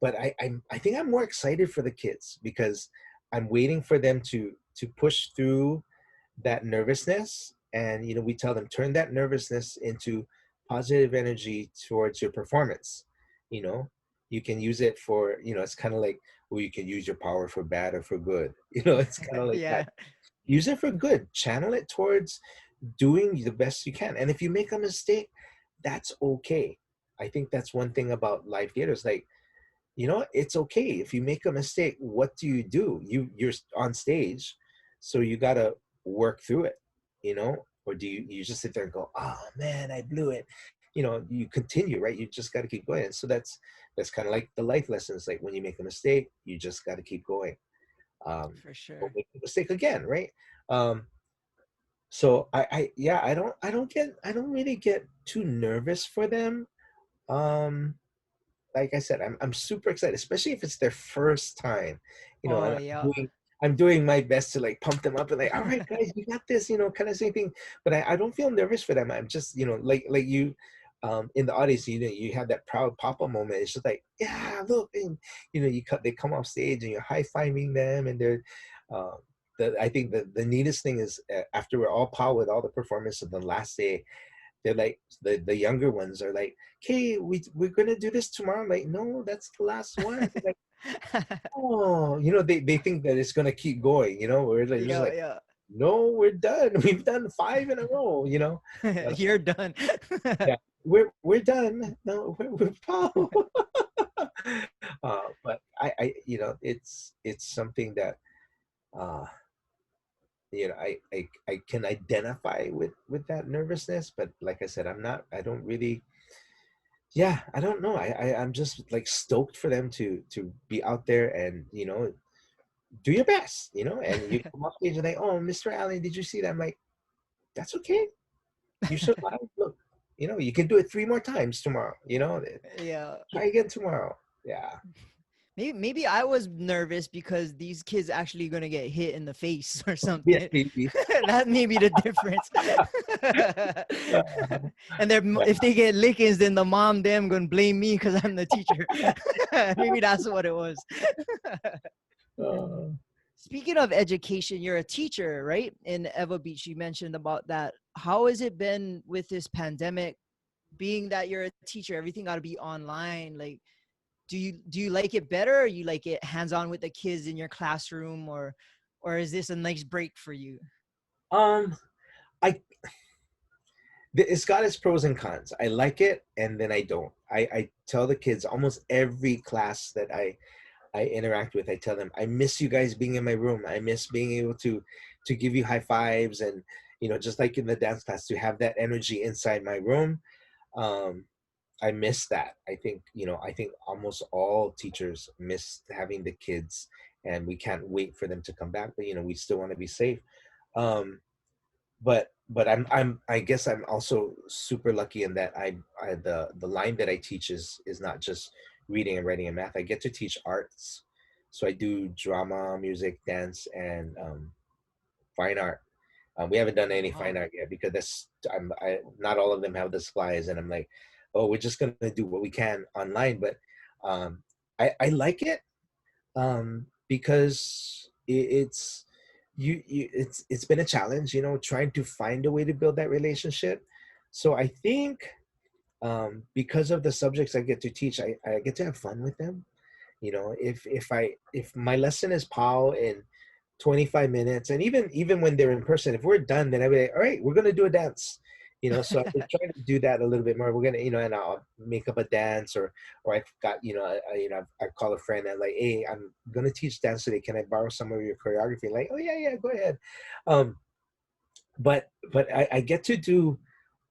But I think I'm more excited for the kids because I'm waiting for them to push through that nervousness. And you know, we tell them, turn that nervousness into positive energy towards your performance. You know, you can use it for, you know, it's kind of like, well, you can use your power for bad or for good. You know, it's kind of like that. Yeah. Use it for good, channel it towards doing the best you can. And if you make a mistake, that's okay. I think that's one thing about live theater is like, you know, it's okay if you make a mistake. What do? You're on stage, so you gotta work through it, you know. Or do you just sit there and go, oh man, I blew it? You know, you continue, right? You just got to keep going. And so that's kind of like the life lessons. Like when you make a mistake, you just got to keep going. For Don't sure. make the mistake again, right? um so yeah, I don't really get too nervous for them. um like I said, I'm super excited, especially if it's their first time. You know, Oh and yeah. I'm doing my best to like pump them up and like, all right, guys, you got this, you know, kind of same thing. But I don't feel nervous for them. I'm just, you know, like you, in the audience, you know, you have that proud papa moment. It's just like, yeah, look, and you know, they come off stage and you're high fiving them, and they're. Uh, I think the neatest thing is after we're all pow with all the performance of the last day, they're like the younger ones are like, "Okay, we're gonna do this tomorrow." I'm like, no, that's the last one. They're like, oh, you know, they think that it's gonna keep going. You know, we're like, just Yeah, like, yeah. no, we're done. We've done 5 in a row. You know, but You're done. yeah, we're done. No, we're but I you know, it's something that uh you know, I can identify with that nervousness, but like I said, I don't really. Yeah, I don't know. I'm just like stoked for them to be out there and, you know, do your best, you know. And you come off stage and they, oh, Mr. Allen, did you see that? I'm like, that's okay. You survived. Look, you know, you can do it 3 more times tomorrow. You know, Yeah. try again tomorrow. Yeah. Maybe I was nervous because these kids actually gonna get hit in the face or Yes, something. maybe. That may be the difference. Uh, And they're if they get lickings, then the mom them gonna blame me because I'm the teacher. Maybe that's what it was. uh, Speaking of education, you're a teacher, right? In Ewa Beach, you mentioned about that. How has it been with this pandemic? Being that you're a teacher, everything got to be online. Like, do you like it better, or you like it hands-on with the kids in your classroom, or is this a nice break for you? um, I it's got its pros and cons. I like it, and then I don't. I tell the kids almost every class that I interact with, I tell them, I miss you guys being in my room. I miss being able to give you high fives, and you know, just like in the dance class, to have that energy inside my room. Um, I miss that. I think, you know, I think almost all teachers miss having the kids, and we can't wait for them to come back. But you know, we still want to be safe. Um, but I guess I'm also super lucky in that the line that I teach is not just reading and writing and math. I get to teach arts, so I do drama, music, dance, and fine art. We haven't done any Wow. fine art yet because not all of them have the supplies, and I'm like, oh, we're just gonna do what we can online. But um, I like it, because it's it's been a challenge, you know, trying to find a way to build that relationship. So I think, because of the subjects I get to teach, I get to have fun with them. You know, if my lesson is POW in 25 minutes, and even when they're in person, if we're done, then I'll be like, all right, we're gonna do a dance. You know, so I've been trying to do that a little bit more. We're gonna, you know, and I'll make up a dance, or I've got, you know, you know, I call a friend and like, hey, I'm gonna teach dance today. Can I borrow some of your choreography? Like, oh yeah, yeah, go ahead. Um, but I get to do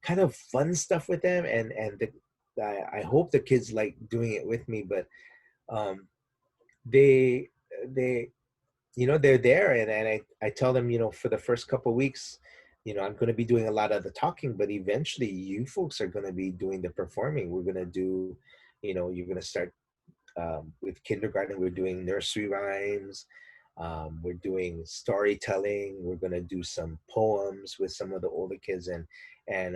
kind of fun stuff with them, I hope the kids like doing it with me. But um, they they you know, they're there, and I tell them, you know, for the first couple of weeks, I'm going to be doing a lot of the talking, but eventually you folks are going to be doing the performing. We're going to do, you're going to start with kindergarten. We're doing nursery rhymes. We're doing storytelling. We're going to do some poems with some of the older kids, and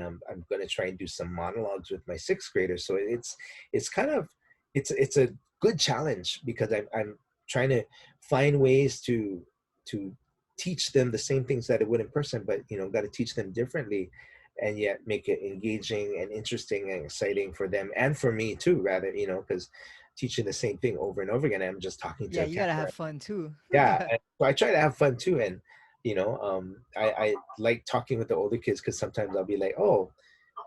I'm going to try and do some monologues with my sixth graders. So it's kind of it's a good challenge because I'm trying to find ways to teach them the same things that it would in person, but got to teach them differently, and yet make it engaging and interesting and exciting for them and for me too. Rather, because teaching the same thing over and over again, I'm just talking to Yeah, a you gotta camera. have fun too. Yeah, and so I try to have fun too, and I like talking with the older kids because sometimes I'll be like, oh,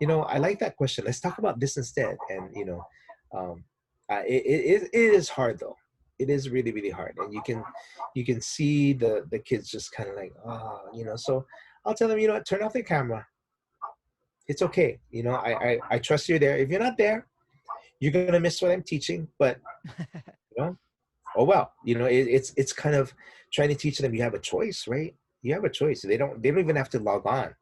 I like that question. Let's talk about this instead. And um, it is hard though. It is really really hard, and you can see the kids just kind of like, So I'll tell them, what, turn off the camera. It's okay. I trust you're there. If you're not there, you're gonna miss what I'm teaching. But you know, oh well, it's kind of trying to teach them you have a choice, right? You have a choice. They don't even have to log on.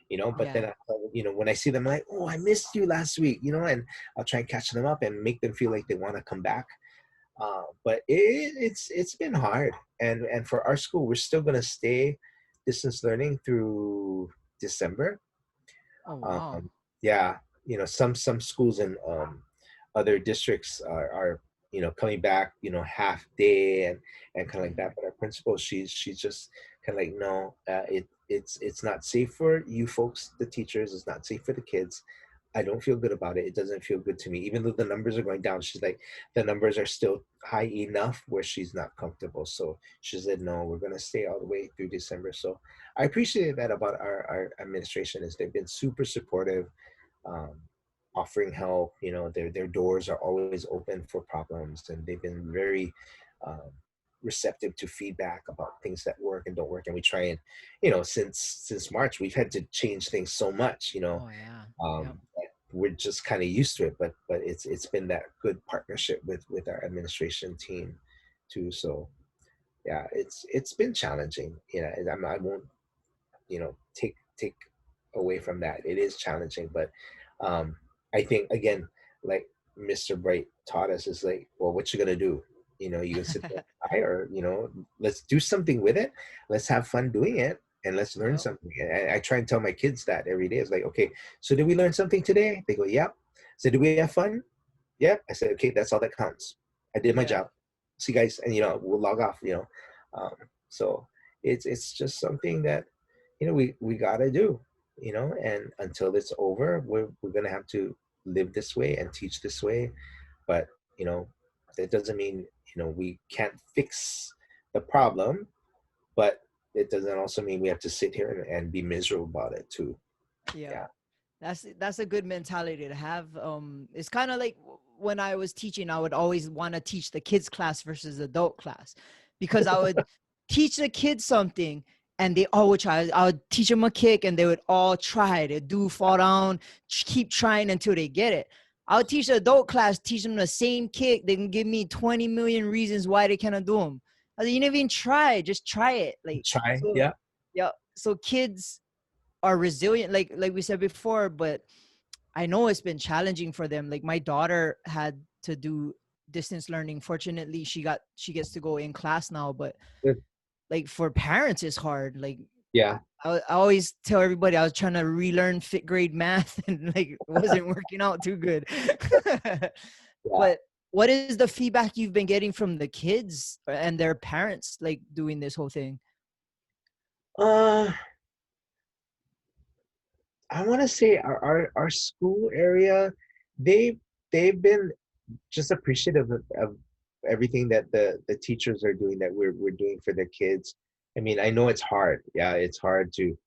But Yeah, then when I see them, I'm like, oh, I missed you last week, and I'll try and catch them up and make them feel like they want to come back. But it's been hard, and for our school, we're still going to stay distance learning through December. oh wow. um, yeah, some schools in other districts are coming back, half day and kind of like Mhm. that. But our principal, she's just kind of like, no, it's not safe for you folks, the teachers. It's not safe for the kids. I don't feel good about it. It doesn't feel good to me. Even though the numbers are going down, she's like, the numbers are still high enough where she's not comfortable. So she said, no, we're going to stay all the way through December. So I appreciate that about our administration, is they've been super supportive, um, offering help. Their doors are always open for problems, and they've been very um, receptive to feedback about things that work and don't work. And we try and, since March, we've had to change things so much. Oh yeah. Yep. That we're just kind of used to it. But it's been that good partnership with our administration team too. So yeah, it's been challenging. I won't take away from that. It is challenging, but um I think, again, like Mr. Bright taught us, is like, well, what you gonna do? You can sit there and cry, or let's do something with it. Let's have fun doing it, and let's learn Yep. something. And I try and tell my kids that every day. It's like, okay, so did we learn something today? They go, yep. So did we have fun? Yep. I said, okay, that's all that counts. I did my Yeah. job. See you guys, and we'll log off. um, so it's just something that we gotta do. And until it's over, we're gonna have to live this way and teach this way. But that doesn't mean we can't fix the problem, but it doesn't also mean we have to sit here and be miserable about it too. Yeah. Yeah. That's a good mentality to have. It's kind of like when I was teaching, I would always want to teach the kids class versus adult class, because I would teach the kids something and they all would try. I would teach them a kick and they would all try to fall down, keep trying until they get it. I would teach the adult class, teach them the same kick. They can give me 20 million reasons why they cannot do them. I said, you never even try, just try it. Like, Try. so Yeah. yeah. So kids are resilient, like we said before, but I know it's been challenging for them. Like my daughter had to do distance learning. Fortunately, she gets to go in class now, but Good. like for parents it's hard. Like Yeah. I always tell everybody I was trying to relearn fifth grade math and like it wasn't working out too good. Yeah. But what is the feedback you've been getting from the kids and their parents, like doing this whole thing? uh I want to say our school area, they they've been just appreciative of everything that the teachers are doing, that we're doing for their kids. I mean, I know it's hard. Yeah, it's hard to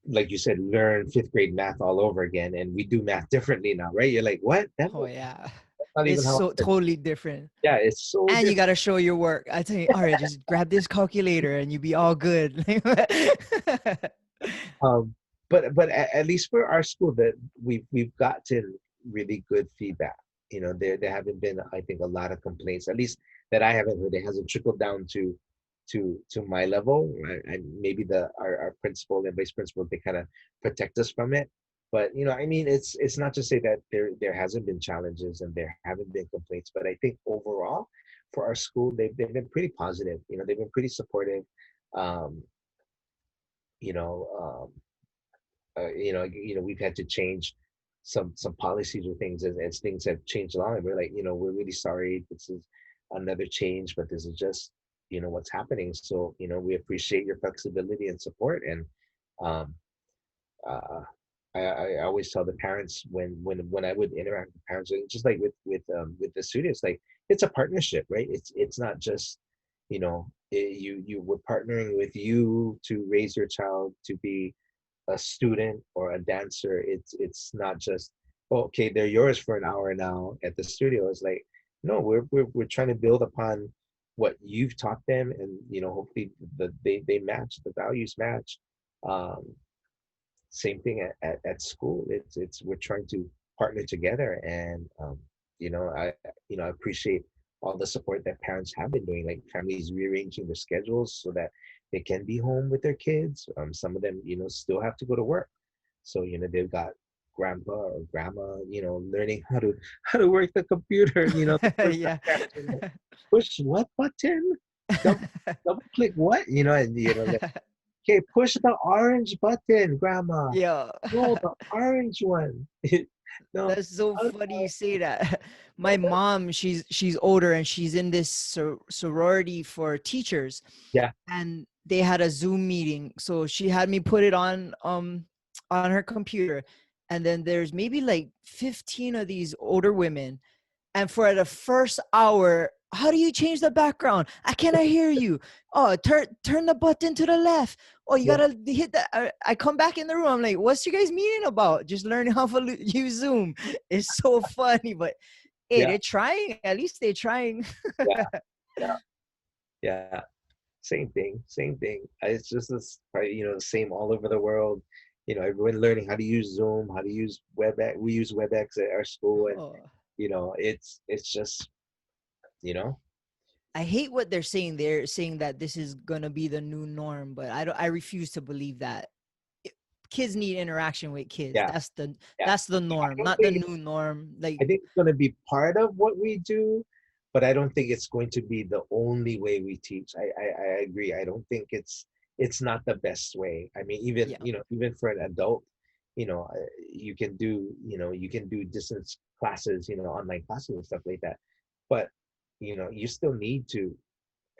like you said, learn fifth grade math all over again, and we do math differently now, right? You're like, what? Oh yeah. That's not It's even how I so did. totally different. Yeah, it's so And you different. got to show your work. I tell you, all right, just grab this calculator and you be all good. Um, but at least for our school, that we've gotten really good feedback. There haven't been, I think, a lot of complaints, at least that I haven't heard. It hasn't trickled down to to my level. Maybe our principal and vice principal, they kind of protect us from it. But I mean, it's not to say that there hasn't been challenges and there haven't been complaints, but I think overall for our school, they've been pretty positive. They've been pretty supportive. Um, you know, we've had to change some policies or things as things have changed along, and we're like, we're really sorry. This is another change, but this is just what's happening. So we appreciate your flexibility and support. And um, uh, I always tell the parents when I would interact with parents, just like with the students, like it's a partnership, right? It's not just you we're partnering with you to raise your child to be a student or a dancer. It's not just, oh, okay, they're yours for an hour now at the studio. It's like, no, we're trying to build upon what you've taught them, and hopefully they match, the values match. um Same thing at school. It's we're trying to partner together. And I appreciate all the support that parents have been doing, like families rearranging their schedules so that they can be home with their kids. Some of them still have to go to work, so they've got grandpa or grandma learning how to work the computer. The first Yeah. push what button, double, double click what, and okay, push the orange button, grandma. Yeah. No, the orange one. No. That's so Oh, funny you say that. My no, mom, she's older and she's in this sorority for teachers, yeah, and they had a Zoom meeting. So she had me put it on her computer, and then there's maybe like 15 of these older women, and for the first hour, how do you change the background? I cannot hear you. Oh, turn the button to the left. Oh, you yeah, gotta hit that. I come back in the room. I'm like, what's you guys meeting about? Just learning how to use Zoom. It's so funny, but hey, yeah, they're trying. At least they're trying. yeah, yeah, yeah. Same thing, same thing. It's just this, the same all over the world. Everyone learning how to use Zoom, how to use WebEx. We use WebEx at our school, and Oh, it's just, you know, I hate what they're saying. They're saying that this is gonna be the new norm, but I don't. I refuse to believe that. Kids need interaction with kids. yeah, yeah. That's the I norm, don't not the think new norm. Like, I think it's going to be part of what we do, but I don't think it's going to be the only way we teach. I agree. I don't think it's not the best way. I mean, even yeah, even for an adult, you can do distance classes, online classes and stuff like that. But you still need to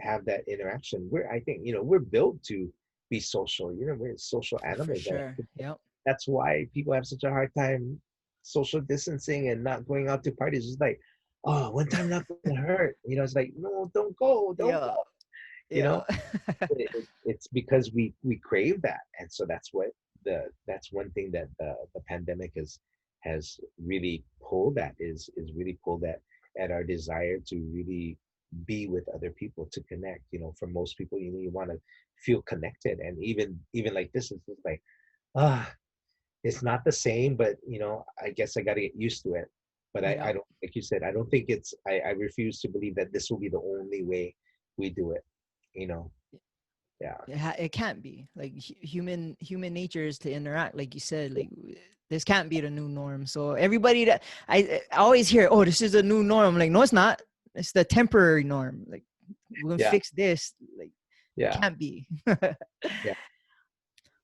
have that interaction. I think we're built to be social. We're social for animals. And I sure. think Yep. that's why people have such a hard time social distancing and not going out to parties. It's like, oh, one time not gonna hurt. It's like, no, don't go. Yeah. You know, Yeah. it's because we crave that, and so that's one thing that the pandemic has really pulled at, is really pulled at our desire to really be with other people, to connect. For most people, you want to feel connected, and even like this is just like, ah, it's not the same, but I guess I got to get used to it. But I Yeah. don't, like you said, I don't think I refuse to believe that this will be the only way we do it. you know yeah, It can't be like human nature is to interact, like you said. Like, this can't be the new norm. So everybody that I always hear, oh, this is a new norm. I'm like, no, it's not. It's the temporary norm. Like, we're gonna yeah, fix this. Like, it yeah, can't be. yeah.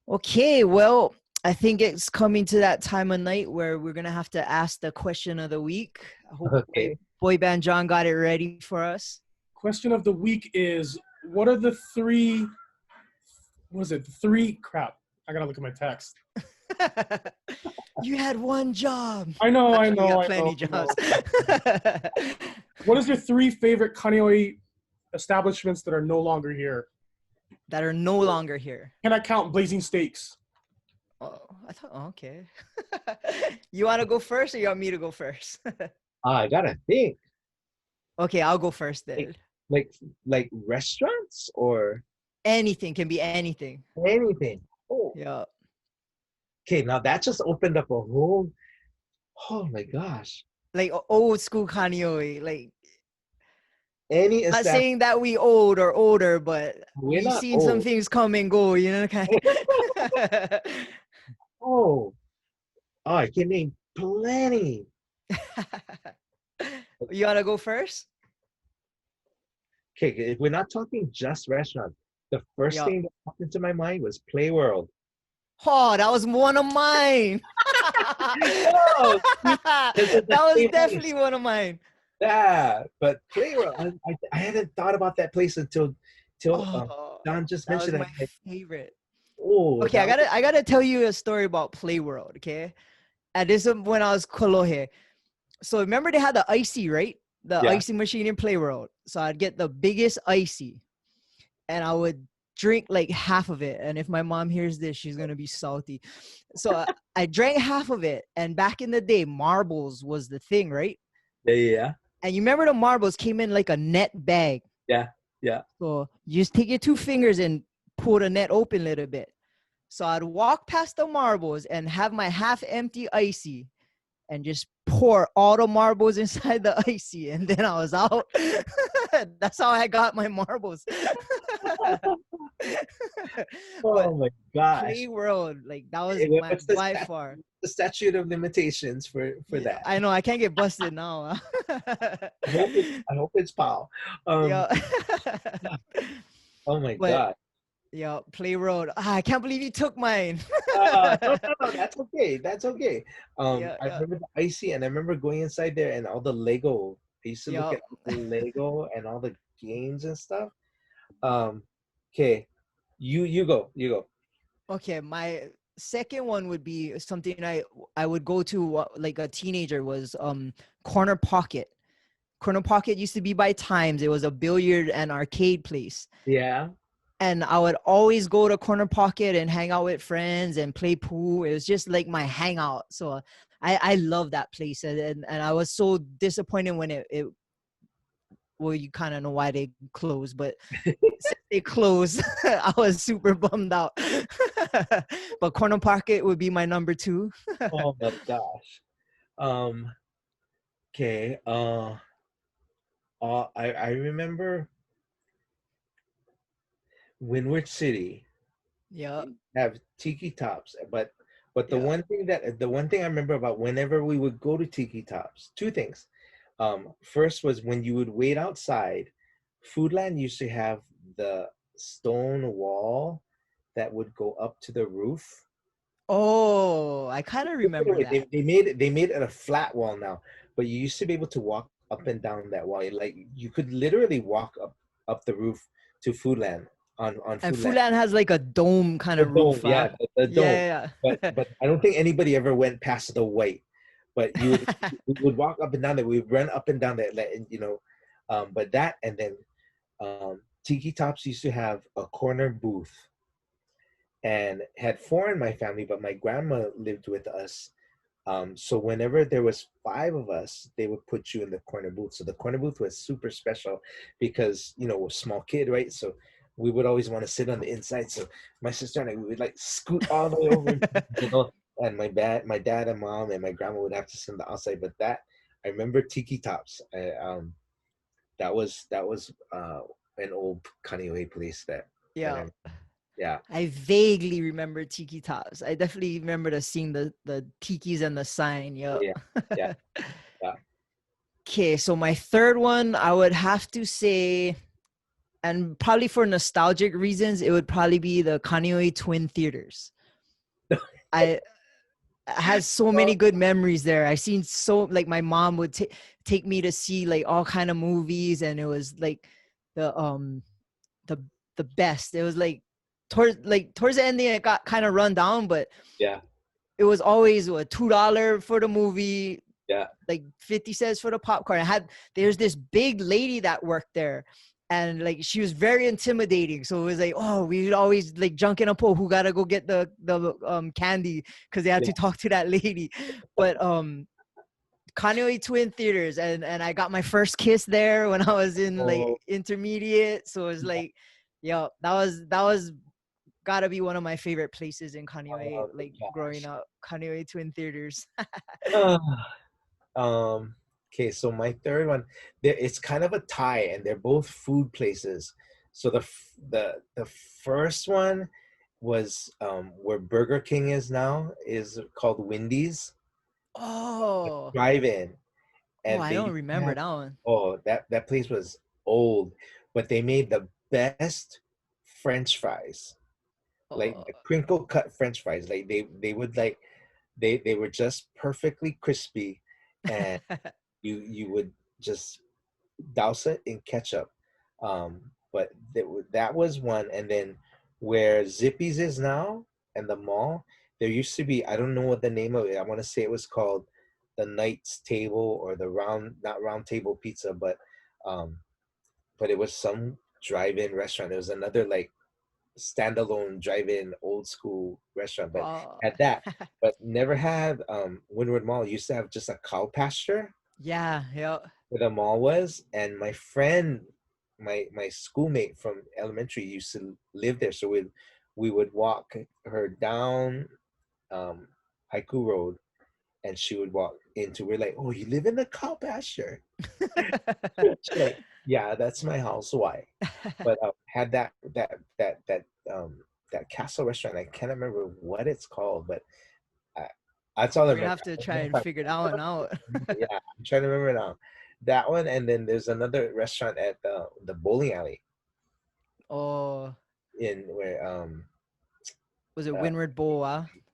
Okay, well, I think it's coming to that time of night where we're gonna have to ask the question of the week. I hope Okay. boy band John got it ready for us. Question of the week is, what are the three, what is it, three, crap, I gotta look at my text. You had one job. I know, I Actually, you know, got I know, plenty I know. jobs. What is your three favorite Kaneohe establishments that are no longer here? That are no longer here. Can I count Blazing Steaks? Oh, I thought, oh, okay. You want to go first, or you want me to go first? I gotta think. Okay, I'll go first like then. like like restaurants or Anything can be anything. anything. Oh, Yeah. okay, now that just opened up a whole, oh my gosh. Like old school Kaneohe. Like, any Not establishment. saying that we old or older, but We're we've not seen some old. things come and go, you know. Oh, I can name plenty. You wanna go first? Okay, if we're not talking just restaurants, the first Yeah. thing that popped into my mind was Play World. Oh, that was one of mine. Oh, That this is the was same definitely place. one of mine. Yeah, but Play World, I hadn't thought about that place until Oh, Don just that was mentioned it. my I'm like, favorite. oh, Okay, that was, I gotta tell you a story about Play World. Okay, and this is when I was Kaneohe. So remember they had the icy, right? The yeah. icy machine in Play World. So I'd get the biggest icy, and I would drink like half of it. And if my mom hears this, she's gonna be salty. So I drank half of it. And back in the day, marbles was the thing, right? Yeah. And you remember the marbles came in like a net bag. Yeah. Yeah. So you just take your two fingers and pull the net open a little bit. So I'd walk past the marbles and have my half empty icy and just pour all the marbles inside the icy, and then I was out. That's how I got my marbles. But Oh my gosh. Play World, like that was my What's the by far. the statute of limitations for Yeah, that? I know I can't get busted now. I hope it's Paul. Yeah. Oh my But god. yeah, Play World. I can't believe you took mine. No, that's okay. That's okay. Yeah, I yeah, remember the icy, and I remember going inside there and all the Lego. I used to look yeah. at all the Lego and all the games and stuff. Um, okay, you go. Okay, my second one would be something I would go to like a teenager was Corner Pocket. Corner Pocket used to be by Times. It was a billiard and arcade place. Yeah. And I would always go to Corner Pocket and hang out with friends and play pool. It was just like my hangout. So I love that place. And I was so disappointed when it well, you kind of know why they closed, but since they closed, I was super bummed out. But Corner Pocket would be my number two. Oh my gosh. Um, okay. I remember Windward City Yeah, have tiki tops, but yeah. the one thing I remember about whenever we would go to tiki tops, two things. First was when you would wait outside, Foodland used to have the stone wall that would go up to the roof. Oh, I kind of remember that. They made it a flat wall now, but you used to be able to walk up and down that wall. Like you could literally walk up the roof to Foodland on And Foodland. Fulan has like a dome kind The of dome, roof, huh? yeah, the dome. Yeah, But yeah. I don't think anybody ever went past the white. But you would we would walk up and down there. We'd run up and down there, like, you know. But that and then Tiki Tops used to have a corner booth and had four in my family, but my grandma lived with us. So whenever there was five of us, they would put you in the corner booth. So the corner booth was super special because, you know, we're a small kid, right? So we would always want to sit on the inside. So my sister and I, we would like scoot all the way over, you know, and my dad and mom and my grandma would have to sit on the outside. But that, I remember Tiki Tops. That was an old Kaneohe place that Yeah. yeah. I vaguely remember Tiki Tops. I definitely remember seeing the tikis and the sign. Yep. Yeah, yeah, yeah. Okay, so my third one, I would have to say, and probably for nostalgic reasons, it would probably be the Kaneohe Twin Theaters. I has so many good memories there. I've seen so like my mom would take me to see like all kind of movies, and it was like the the the best. It was like towards the ending it got kind of run down, but Yeah, it was always a $2 for the movie, yeah. like 50 cents for the popcorn. There's this big lady that worked there, and like she was very intimidating. So it was like, oh, we'd always like junk in a pool who gotta go get the candy because they had Yeah. to talk to that lady. But Kaneohe Twin Theaters, and I got my first kiss there when I was in like Oh, intermediate. So it was like, yeah, that was gotta be one of my favorite places in Kaneohe, oh my like growing gosh. up. Kaneohe Twin Theaters. Uh, um, Okay, so my third one, it's kind of a tie, and they're both food places. So the first one was where Burger King is now, is called Wendy's Oh, Drive-In, oh, and I they don't used to remember have, that one. oh, that place was old, but they made the best French fries, like Oh, the crinkle cut French fries. Like they would like they were just perfectly crispy, and you would just douse it in ketchup. But that was one. And then where Zippy's is now and the mall, there used to be, I don't know what the name of it. I want to say it was called the Knight's Table, or the not Round Table Pizza, um, but it was some drive-in restaurant. It was another like standalone drive-in old school restaurant, but oh. had that, but never had Windward Mall. Used to have just a cow pasture Yeah, yeah. where the mall was, and my friend, my schoolmate from elementary used to live there, so we would walk her down um Haiku Road, and she would walk into, we're like, oh, you live in the cow pasture? She's like, yeah, that's my house. Why? But had um that castle restaurant. I can't remember what it's called, but I, that's all I We're gonna remember. have to I don't try know if and figure that one out. yeah, I'm trying to remember now. That one, and then there's another restaurant at the bowling alley Oh, in where was it uh Windward Bowl?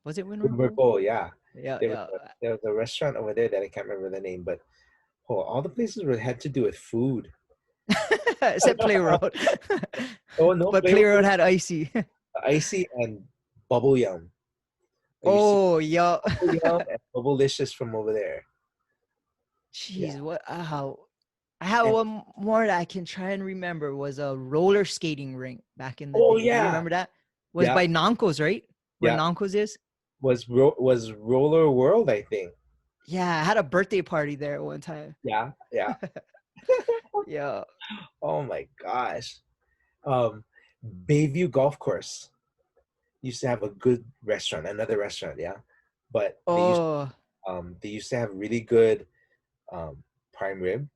Was it Windward Woodward Bowl? Bowl, yeah. Yeah, There was yeah. there was a restaurant over there that I can't remember the name, but oh, all the places were had to do with food. Except Play Road. Oh no, But Play Play Road, Road had icy. icy and bubble yum. I used to Oh, yeah. bubble yum and bubblicious from over there. Yeah. Jeez, what? I have And one more that I can try and remember was a roller skating rink back in the oh day. Do you yeah, remember that? Was yeah, by Nankos, right? Where yeah. Nankos is? Was Roller World, I think. Yeah, I had a birthday party there at one time. Yeah, yeah. Yeah. Oh my gosh. Um, Bayview Golf Course used to have a good restaurant, another restaurant, yeah. But Oh, they used to have really good prime rib,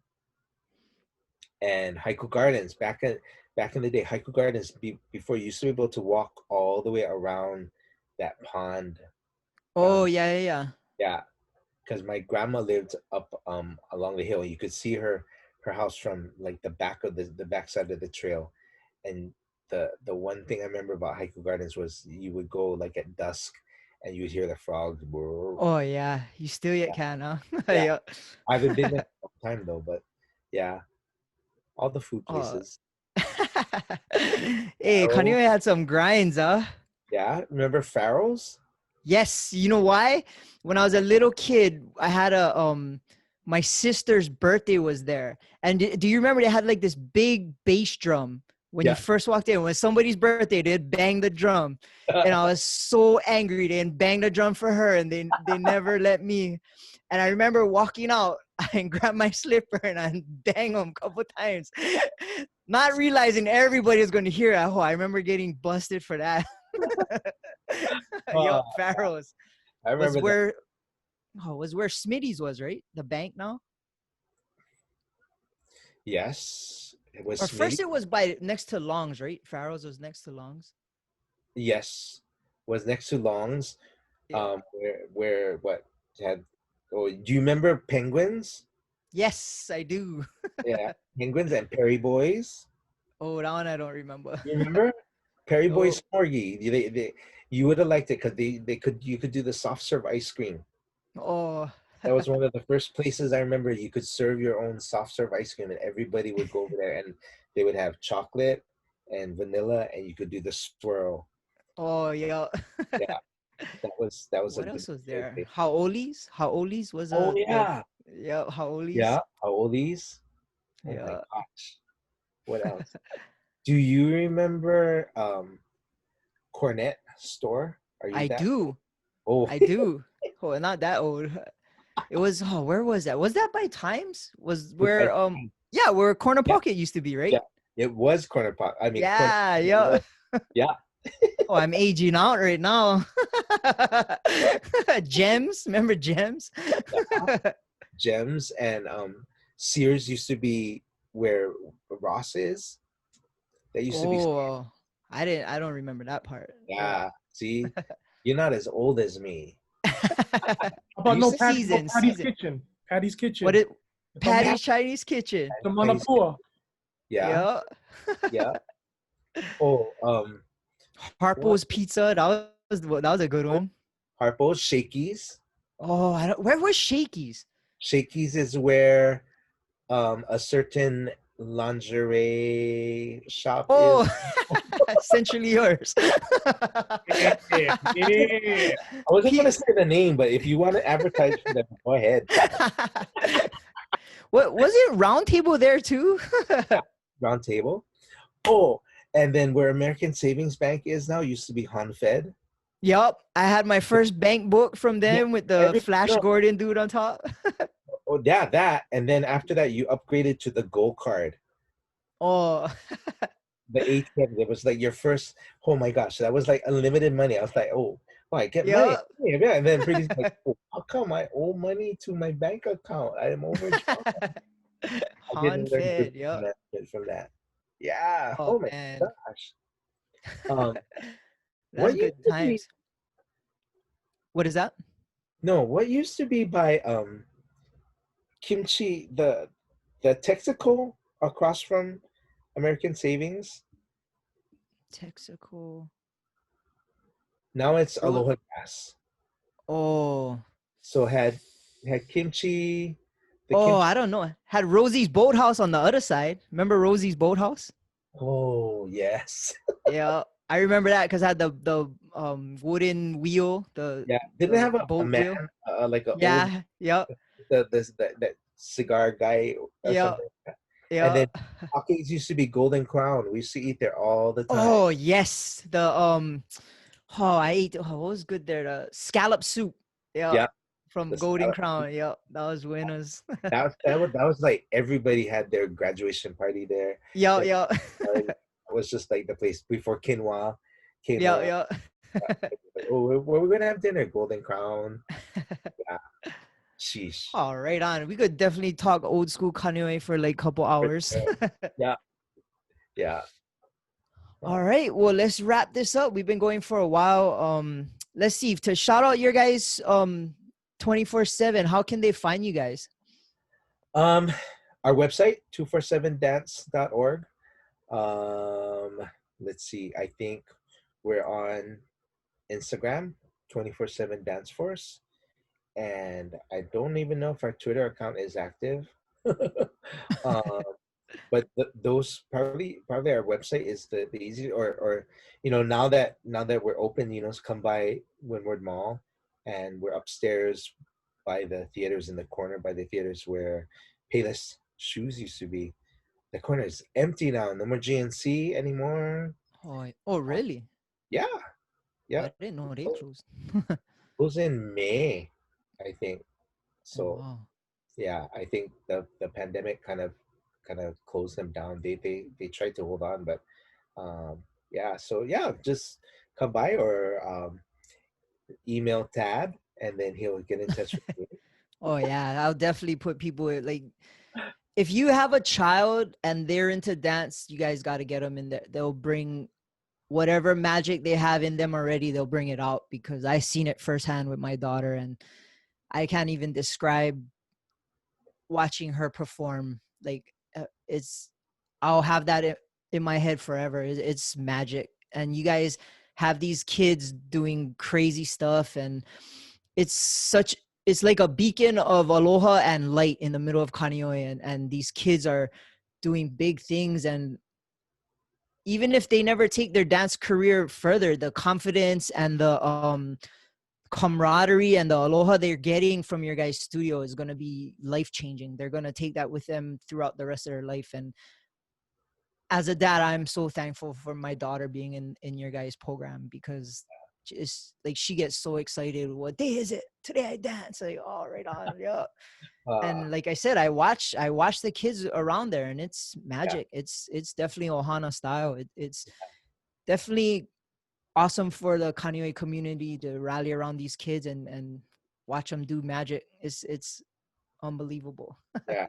and Haiku Gardens back in the day. Haiku Gardens, before, you used to be able to walk all the way around that pond oh, down. yeah, yeah, yeah. Yeah, because my grandma lived up along the hill. You could see her house from like the back of the backside of the trail. And the one thing I remember about Haiku Gardens was you would go like at dusk, and you would hear the frogs. Oh, yeah. You still yet Yeah, can, huh? yeah. Yeah. I haven't been there for a long time though, but yeah, all the food Oh. places. Hey, Farrell, Kaneohe had some grinds, huh? yeah, remember Farrell's? Yes, you know why? When I was a little kid, I had my sister's birthday was there. And do you remember they had like this big bass drum when you Yeah. first walked in? When somebody's birthday, they'd bang the drum. And I was so angry. They didn't bang the drum for her, and they never let me. And I remember walking out and grab my slipper and I bang them a couple times, not realizing everybody was going to hear it. Oh, I remember getting busted for that. Yup, Pharaohs I was remember that. where was where Smitty's was, right? The bank now. Yes, it was Or Smitty. first it was by next to Long's, right? Pharaohs was next to Long's. Yes, was next to Long's. Yeah. Where what had? Oh, do you remember Penguins? Yes, I do. Yeah, Penguins and Perry Boys. Oh, that one I don't remember. You remember Perry Oh, Boys Smorgy? You would have liked it because you could do the soft serve ice cream. oh, That was one of the first places I remember you could serve your own soft serve ice cream, and everybody would go over there, and they would have chocolate and vanilla, and you could do the swirl. oh, yeah. Yeah, that was a What good else was good there? place. Haoli's? Haoli's was Oh the yeah, yeah, Haoli's. yeah. How old these? Oh my Yeah. gosh. What else? Do you remember Cornet store? Are you I that? do. Oh I do. Oh, not that old. It was where was that? Was that by Times? Was where yeah, where Corner yeah, Pocket used to be, right? yeah. It was Corner Pop. I mean, Corner. Yeah, yeah. Yeah. Oh, I'm aging out right now. Gems, remember Gems? Gems, and Sears used to be where Ross is. That used to be. Oh, I don't remember that part. Yeah. See, you're not as old as me. How about You no said Season, Patty's season. Kitchen? Patty's What Kitchen. it? It's on Patty's Chinese Kitchen. the Manapua. Yeah, Yeah. yeah. Oh, what? Harpo's Pizza. That was a good one. Harpo's, Shakey's. Oh, I don't. Where was Shakey's? Shakey's is where a certain lingerie shop is. Oh, essentially yours. Yeah, yeah. I wasn't gonna say the name, but if you want to advertise for them, go ahead. What was it? Round Table there too? Round Table. Oh, and then where American Savings Bank is now used to be Han Fed. Yup. I had my first bank book from them with the Flash no. Gordon dude on top. Oh, yeah, that. And then after that, you upgraded to the Gold Card. Oh. The ATM. It was like your first. Oh my gosh, that was like unlimited money. I was like, oh, I get money. Yup. Yeah, and then pretty like, oh, how come I owe money to my bank account? I am overdrawn. I Han didn't learn Fed, good yup. from that. Yeah. Oh Oh my man. gosh. Um, That's what used good to be? times. What is that? No, what used to be by Kimchi, the Texaco across from American Savings. Texaco. Now it's Ro- Aloha Gas. Oh. So had kimchi, the Oh, kimchi. I don't know. Had Rosie's Boathouse on the other side. Remember Rosie's Boathouse? Oh yes, Yeah. I remember that because I had the wooden wheel, the yeah. Didn't it the have a boat man, wheel. like an old Yeah. Yep. that cigar guy or Yep. something? And then Yep. Pockets used to be Golden Crown. We used to eat there all the time. Oh yes. I ate what was good there? The scallop soup. Yeah. Yeah, From the Golden salad. Crown. Yep. That was winners. That was like everybody had their graduation party there. Yep. Their Yep. party. It was just like the place before quinoa came Yep. around. Yep. Like, oh, where we're gonna have dinner? Golden Crown. Yeah. Sheesh. Oh, right on. We could definitely talk old school Kaneohe for like a couple hours. Yeah. Yeah. All right. Well, let's wrap this up. We've been going for a while. Let's see. To shout out your guys 24/7, how can they find you guys? Our website 247dance.org. Let's see. I think we're on Instagram 24/7 Danceforce, and I don't even know if our Twitter account is active. um, but those probably our website is the easy, or now that we're open, come by Windward Mall, and we're upstairs by the theaters, in the corner by the theaters where Payless Shoes used to be. The corner is empty now. No more GNC anymore. Oh, really? Yeah, Oh, yeah. I didn't know they So, closed. it was in May, I think. Oh, So wow. yeah, I think the pandemic kind of closed them down. They tried to hold on, but yeah. So yeah, just come by or email Tad, and then he'll get in touch with you. Oh, yeah. I'll definitely put people like, if you have a child and they're into dance, you guys got to get them in there. They'll bring whatever magic they have in them already, they'll bring it out, because I seen it firsthand with my daughter, and I can't even describe watching her perform. Like I'll have that in my head forever. It's magic. And you guys have these kids doing crazy stuff, and it's like a beacon of aloha and light in the middle of Kaneohe, and these kids are doing big things. And even if they never take their dance career further, the confidence and the camaraderie and the aloha they're getting from your guys' studio is going to be life-changing. They're going to take that with them throughout the rest of their life. And as a dad, I'm so thankful for my daughter being in your guys' program, because just like she gets so excited. What day is it? Today I dance. Like, oh, right on. Yeah. And like I said, I watch the kids around there, and it's magic. Yeah. It's definitely Ohana style. It's definitely awesome for the Kaneohe community to rally around these kids and watch them do magic. It's unbelievable. Yeah.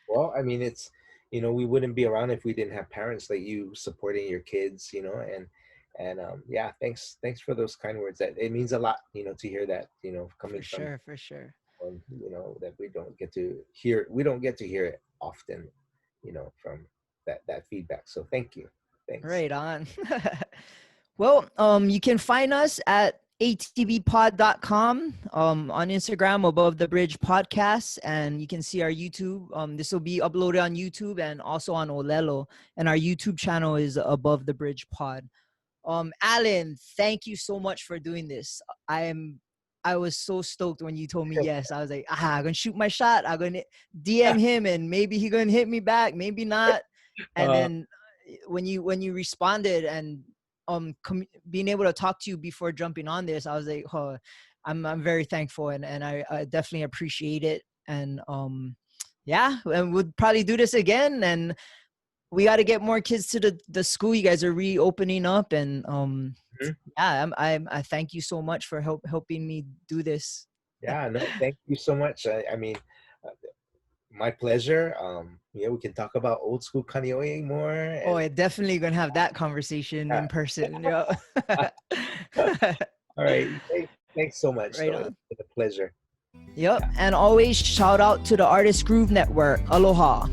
Well, I mean, it's, we wouldn't be around if we didn't have parents like you supporting your kids, and yeah, thanks for those kind words. That it means a lot, to hear that, For coming from, sure, for sure. that we don't get to hear. We don't get to hear it often, from that feedback. So thank you. Thanks. Right on. Well, you can find us at atbpod.com, on Instagram, Above the Bridge Podcast, and you can see our YouTube. This will be uploaded on YouTube and also on Olelo, and our YouTube channel is Above the Bridge Pod. Allan, thank you so much for doing this. I was so stoked when you told me yes. I was like, I'm gonna shoot my shot. I'm gonna DM him, and maybe he gonna hit me back, maybe not. And then when you responded and being able to talk to you before jumping on this, I was like, oh, I'm very thankful, and I definitely appreciate it. And yeah, and we'll probably do this again, and we got to get more kids to the school. You guys are reopening up, and yeah, I thank you so much for helping me do this. Yeah, no, thank you so much. I mean, uh, my pleasure. Yeah, we can talk about old school Kaneohe more. Oh, And I definitely gonna have that conversation in person. Yeah. all right, thanks so much. Right Though. on. It's been a pleasure. Yep, and always shout out to the Artist Groove Network. Aloha.